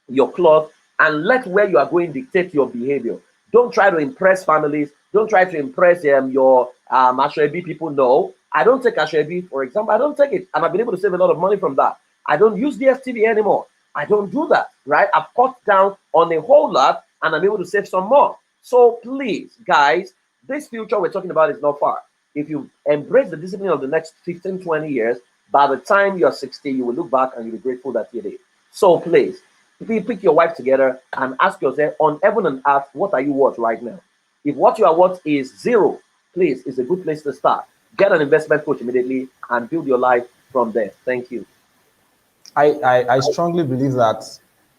your cloth and let where you are going dictate your behavior. Don't try to impress families. Don't try to impress your Ashwebi people. No, I don't take Ashwebi, for example. I don't take it, and I've been able to save a lot of money from that. I don't use DSTV anymore. I don't do that, right? I've cut down on a whole lot, and I'm able to save some more. So please, guys, this future we're talking about is not far. If you embrace the discipline of the next 15, 20 years, by the time you're 60, you will look back and you'll be grateful that you did. So please, pick your wife together and ask yourself, on heaven and earth, what are you worth right now? If what you are worth is zero, please, it's a good place to start. Get an investment coach immediately and build your life from there. Thank you. I strongly believe that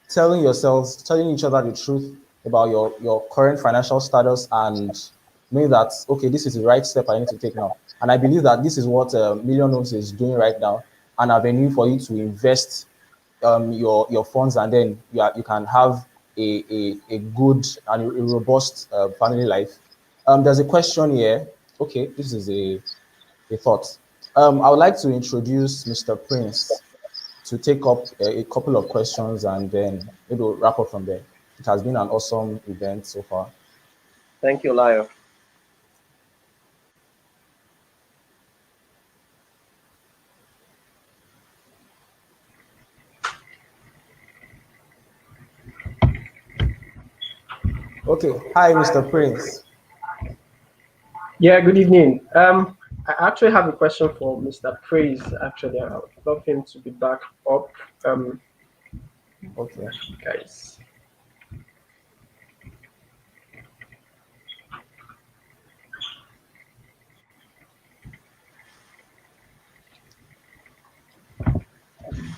telling each other the truth about your current financial status and knowing that, okay, this is the right step I need to take now. And I believe that this is what Million Homes is doing right now, an avenue for you to invest your funds, and then you can have a good and a robust family life. There's a question here. Okay, this is a thought. I would like to introduce Mr. Prince to take up a couple of questions, and then we'll wrap up from there. It has been an awesome event so far. Thank you, Lyle. Okay. Hi, Mr. Prince. Yeah, good evening. I actually have a question for Mr. Praise. Actually, I would love him to be back up. Okay. Guys.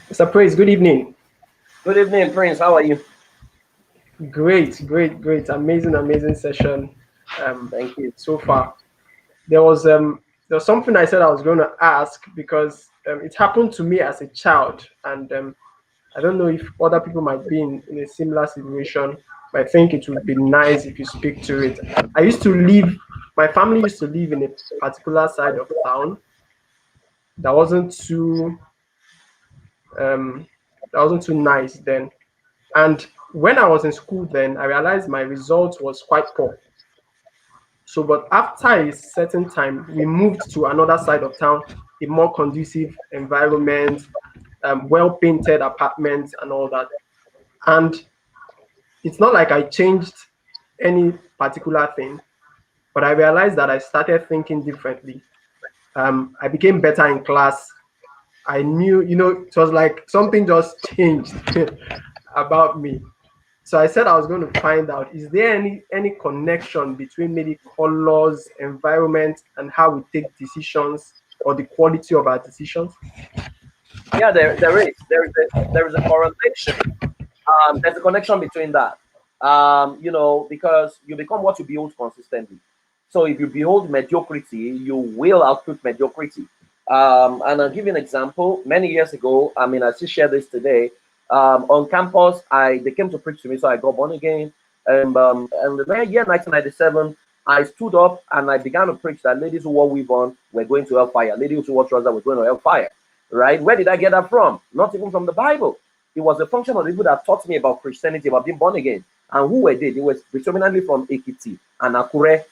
Mr. Praise, good evening. Good evening, Prince. How are you? Great. Amazing session. Thank you. So far. There was something I said I was going to ask because it happened to me as a child, and I don't know if other people might be in a similar situation. But I think it would be nice if you speak to it. My family used to live in a particular side of town that wasn't too nice then. And when I was in school then, I realized my result was quite poor. So, but after a certain time, we moved to another side of town, a more conducive environment, well-painted apartments and all that. And it's not like I changed any particular thing, but I realized that I started thinking differently. I became better in class. I knew, it was like something just changed about me. So I said I was going to find out, is there any connection between maybe colors, environment, and how we take decisions, or the quality of our decisions? Yeah, there is. There is a correlation. There's a connection between that. Because you become what you behold consistently. So if you behold mediocrity, you will output mediocrity. And I'll give you an example. Many years ago, I still share this today. On campus, they came to preach to me, so I got born again. And the very year 1997, I stood up and I began to preach that ladies who wore weave on were going to hellfire. Ladies who wore trousers were going to hellfire. Right? Where did I get that from? Not even from the Bible. It was a function of the people that taught me about Christianity, about being born again. And who were they? They were predominantly from Ekiti and Akure.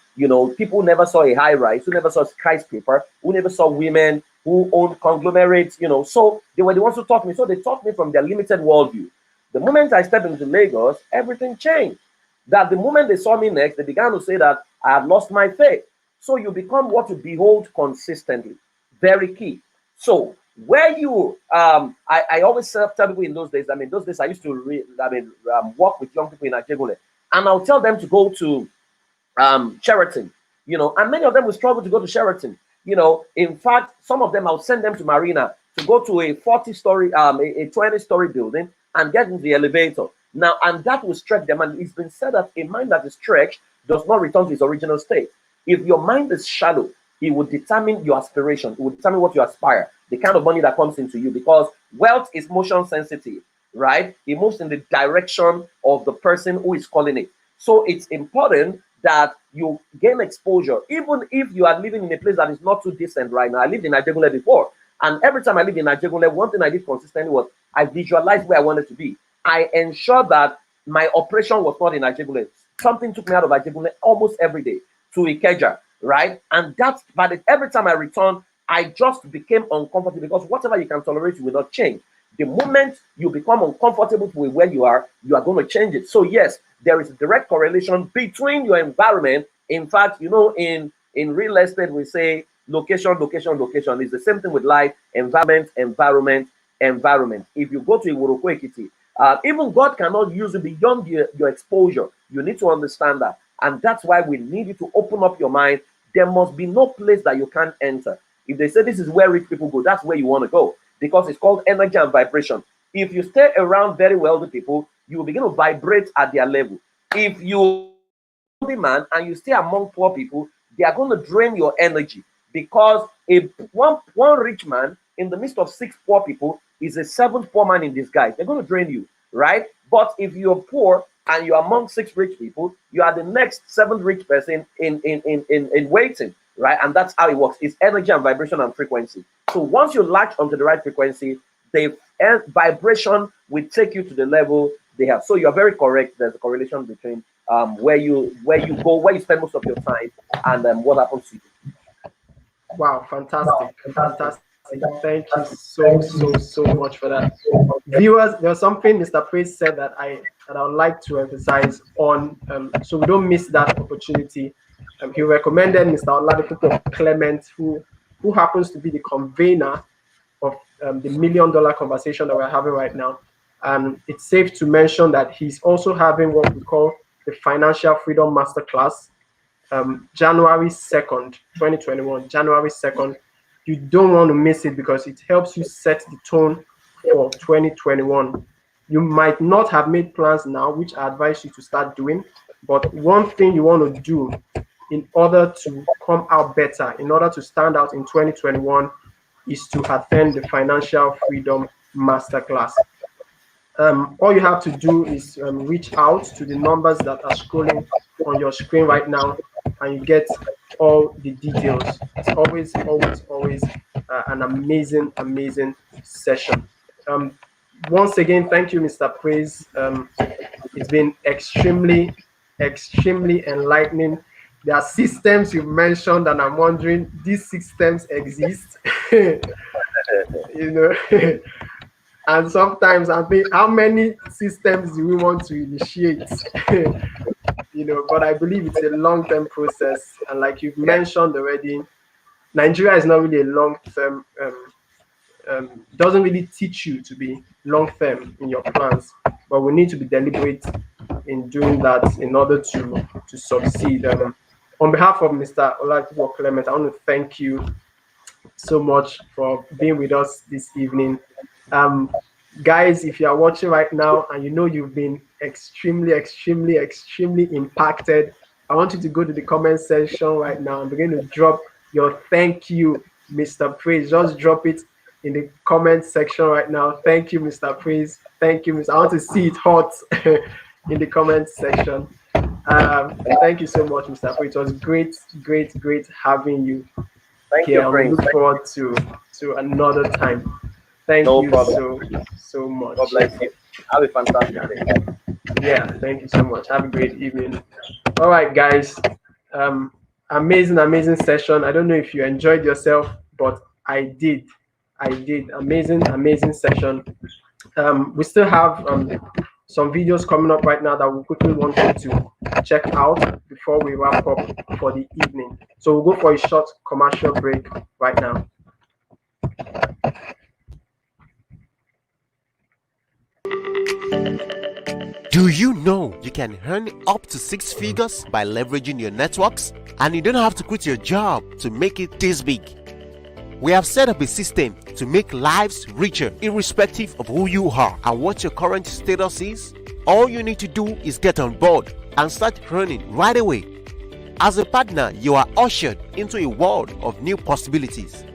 People who never saw a high rise, who never saw skyscraper, who never saw women, who owned conglomerates, So they were the ones who taught me. So they taught me from their limited worldview. The moment I stepped into Lagos, everything changed. That the moment they saw me next, they began to say that I have lost my faith. So you become what you behold consistently. Very key. So where you, I always tell people in those days, those days I used to work with young people in Ajegule. and I'll tell them to go to Sheraton, you know, and many of them will struggle to go to Sheraton. You know, in fact, some of them I'll send them to Marina to go to a 40-story, a 20-story building and get into the elevator. Now, and that will stretch them. And it's been said that a mind that is stretched does not return to its original state. If your mind is shallow, it will determine your aspiration. It will determine what you aspire, the kind of money that comes into you, because wealth is motion sensitive, right? It moves in the direction of the person who is calling it. So it's important that you gain exposure, even if you are living in a place that is not too decent right now. I lived in Ajegunle before, and every time I lived in Ajegunle, one thing I did consistently was I visualized where I wanted to be. I ensured that my operation was not in Ajegunle. Something took me out of Ajegunle almost every day to Ikeja, right? And that's, but every time I returned, I just became uncomfortable, because whatever you can tolerate, you will not change. The moment you become uncomfortable with where you are going to change it. So yes, there is a direct correlation between your environment. In fact, you know, in real estate, we say location, location, location. It's the same thing with life: environment, environment, environment. If you go to Iworoko Ekiti, even God cannot use it beyond your exposure. You need to understand that. And that's why we need you to open up your mind. There must be no place that you can't enter. If they say this is where rich people go, that's where you want to go, because it's called energy and vibration. If you stay around very wealthy people, you will begin to vibrate at their level. If you wealthy man and you stay among poor people, they are going to drain your energy, because one rich man in the midst of 6 poor people is a 7th poor man in disguise. They're going to drain you, right? But if you're poor and you're among 6 rich people, you are the next 7th rich person in waiting, right? And that's how it works. It's energy and vibration and frequency. So once you latch onto the right frequency, the vibration will take you to the level they have. So you're very correct. There's a correlation between where you go, where you spend most of your time, and what happens to you. Wow, fantastic. Fantastic. Thank you so much for that. Viewers, there's something Mr. Praise said that I would like to emphasize on, so we don't miss that opportunity. He recommended Mr. Oladipupo Clement, who happens to be the convener of the $1 million conversation that we're having right now. And it's safe to mention that he's also having what we call the Financial Freedom Masterclass, January 2nd, 2021, January 2nd. You don't want to miss it, because it helps you set the tone for 2021. You might not have made plans now, which I advise you to start doing. But one thing you want to do in order to come out better, in order to stand out in 2021, is to attend the Financial Freedom Masterclass. All you have to do is reach out to the numbers that are scrolling on your screen right now, and you get all the details. It's always an amazing session. Once again, thank you, Mr. Praise. It's been extremely enlightening. There are systems you've mentioned, and I'm wondering, these systems exist, you know. And sometimes I think, how many systems do we want to initiate? You know, but I believe it's a long-term process. And like you've mentioned already, Nigeria is not really a long-term, doesn't really teach you to be long-term in your plans, but we need to be deliberate in doing that in order to succeed. On behalf of Mr. Oladipupo Clement, I want to thank you so much for being with us this evening. Guys, if you are watching right now and you know you've been extremely impacted, I want you to go to the comment section right now and begin to drop your thank you, Mr. Praise. Just drop it in the comment section right now. Thank you, Mr. Praise. Thank you, Mr. I want to see it hot in the comment section. Thank you so much, Mr. Praise. It was great having you. Thank here. you, We look forward to another time. Thank you so much. God bless you. Have a fantastic day. Yeah, thank you so much. Have a great evening. All right, guys. Amazing session. I don't know if you enjoyed yourself, but I did. Amazing session. We still have some videos coming up right now that we quickly want you to check out before we wrap up for the evening. So we'll go for a short commercial break right now. Do you know you can earn up to 6 figures by leveraging your networks? And you don't have to quit your job to make it this big. We have set up a system to make lives richer irrespective of who you are and what your current status is. All you need to do is get on board and start earning right away. As a partner, you are ushered into a world of new possibilities.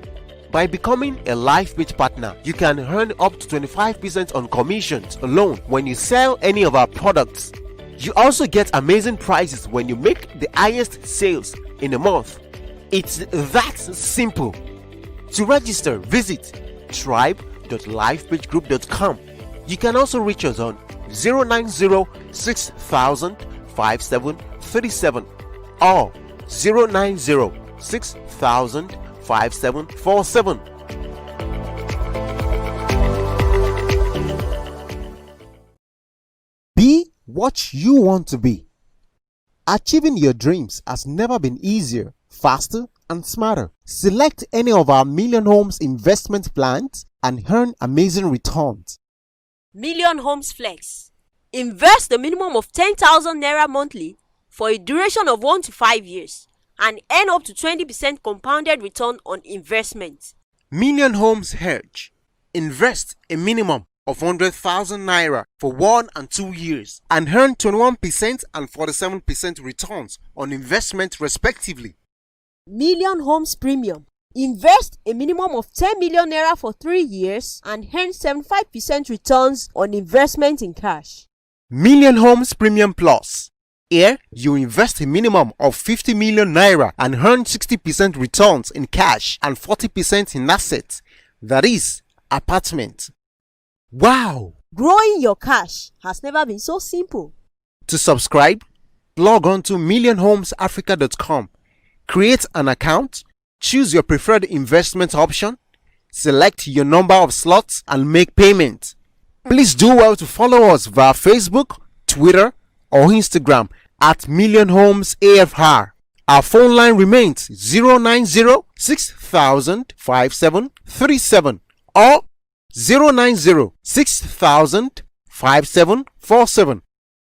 By becoming a LifePage partner, you can earn up to 25% on commissions alone when you sell any of our products. You also get amazing prices when you make the highest sales in a month. It's that simple. To register, visit tribe.lifepagegroup.com. You can also reach us on 090-6000-5737 or 090-6000-5747. Be what you want to be. Achieving your dreams has never been easier, faster, and smarter. Select any of our Million Homes investment plans and earn amazing returns. Million Homes Flex. Invest a minimum of 10,000 Naira monthly for a duration of 1 to 5 years and earn up to 20% compounded return on investment. Million Homes Hedge. Invest a minimum of 100,000 Naira for 1 and 2 years and earn 21% and 47% returns on investment respectively. Million Homes Premium. Invest a minimum of 10 million Naira for 3 years and earn 75% returns on investment in cash. Million Homes Premium Plus. Here, you invest a minimum of 50 million Naira and earn 60% returns in cash and 40% in assets. That is, apartment. Wow! Growing your cash has never been so simple. To subscribe, log on to millionhomesafrica.com. Create an account, choose your preferred investment option, select your number of slots and make payment. Please do well to follow us via Facebook, Twitter or Instagram at Million Homes AFR. Our phone line remains 090-6000-5737 or 090-6000-5747.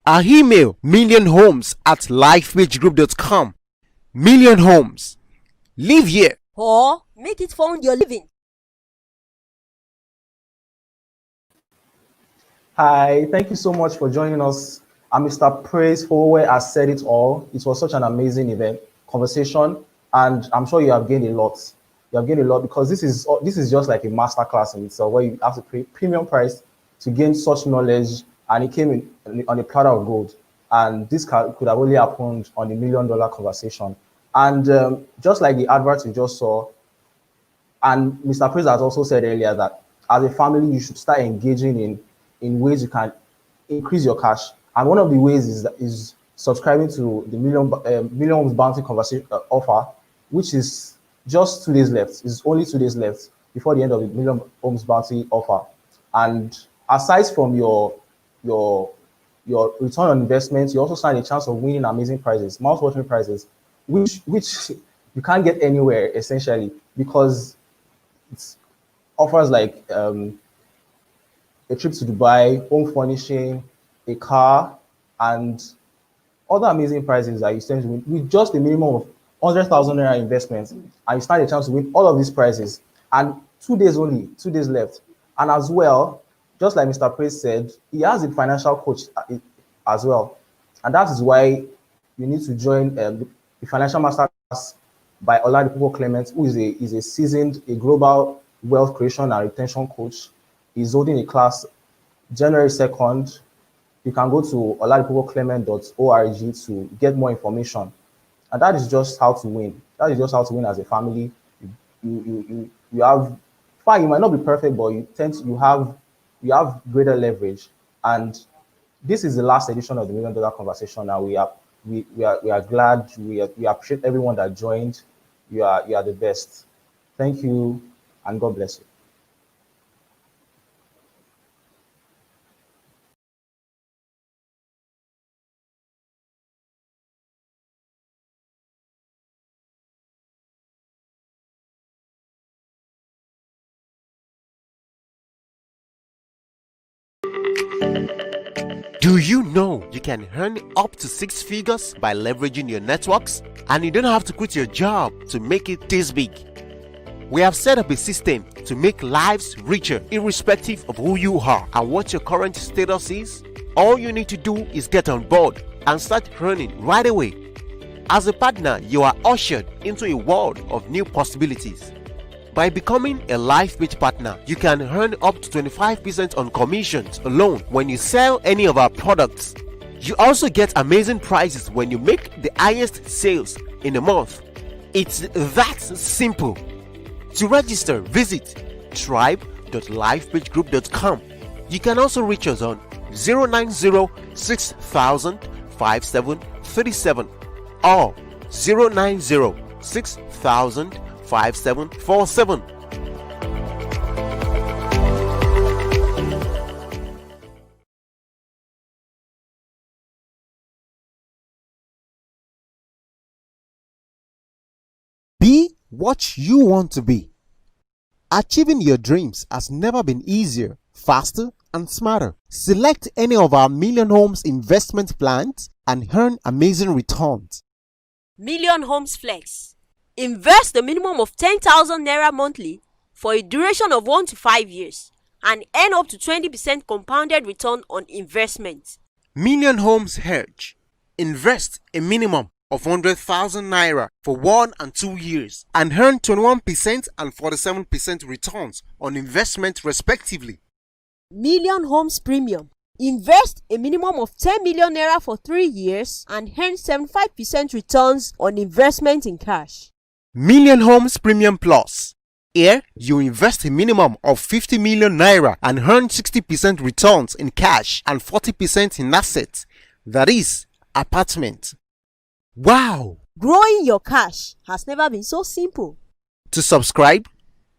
Our email millionhomes@lifepagegroup.com. Million Homes. Live here. Or make it fund your living. Hi, thank you so much for joining us. I'm Mr. Praise Howe has said it all. It was such an amazing conversation, and I'm sure you have gained a lot. You have gained a lot because this is just like a master class in itself where you have to pay premium price to gain such knowledge, and it came on a platter of gold. And this could have only happened on the $1 million conversation. And just like the advert you just saw, and Mr. Praise has also said earlier that as a family, you should start engaging in ways you can increase your cash. And one of the ways is subscribing to the Million Homes Bounty conversation offer, which is just 2 days left. It's only 2 days left before the end of the Million Homes Bounty offer. And aside from your return on investment, you also stand a chance of winning amazing prizes, mouth-watering prizes, which you can't get anywhere essentially, because it's offers like a trip to Dubai, home furnishing, a car, and other amazing prizes that you stand to win with just a minimum of 100,000 Naira investments, and you stand a chance to win all of these prizes. And 2 days only, 2 days left. And as well, just like Mr. Praise said, he has a financial coach as well. And that is why you need to join the Financial Masterclass by Oladipo Clement, who is a seasoned, global wealth creation and retention coach. He's holding a class January 2nd. You can go to oladipoclement.org to get more information. And that is just how to win. That is just how to win as a family. You have, fine, you might not be perfect, but you have greater leverage. And this is the last edition of the $1 Million Conversation. And we are glad, we appreciate everyone that joined. You are the best. Thank you, and God bless you. Do Do you know you can earn up to 6 figures by leveraging your networks? And you don't have to quit your job to make it this big. We have set up a system to make lives richer irrespective of who you are and what your current status is. All you need to do is get on board and start earning right away. As a partner, you are ushered into a world of new possibilities. By becoming a LifePage partner, you can earn up to 25% on commissions alone when you sell any of our products. You also get amazing prizes when you make the highest sales in a month. It's that simple. To register, visit tribe.lifepagegroup.com. You can also reach us on 090-6000-5737 or 090-6000-5747. Be what you want to be. Achieving your dreams has never been easier, faster, and smarter. Select any of our Million Homes investment plans and earn amazing returns. Million Homes Flex. Invest a minimum of 10,000 Naira monthly for a duration of 1 to 5 years and earn up to 20% compounded return on investment. Million Homes Hedge. Invest a minimum of 100,000 Naira for 1 and 2 years and earn 21% and 47% returns on investment respectively. Million Homes Premium. Invest a minimum of 10 million Naira for 3 years and earn 75% returns on investment in cash. Million Homes Premium Plus. Here, you invest a minimum of 50 million Naira and earn 60% returns in cash and 40% in assets, that is, apartment. Wow! Growing your cash has never been so simple. To subscribe,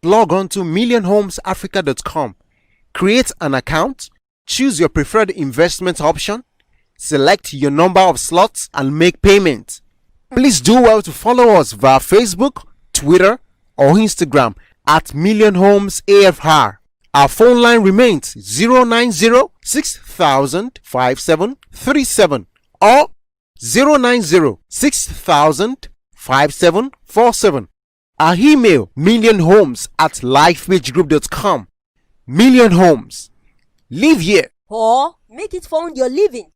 log on to millionhomesafrica.com, create an account, choose your preferred investment option, select your number of slots and make payment. Please do well to follow us via Facebook, Twitter or Instagram at Million Homes AFR. Our phone line remains 090-6000-5737 or 090-6000-5747. Our email millionhomes@lifepagegroup.com. Million Homes. Live here Or make it fund your living.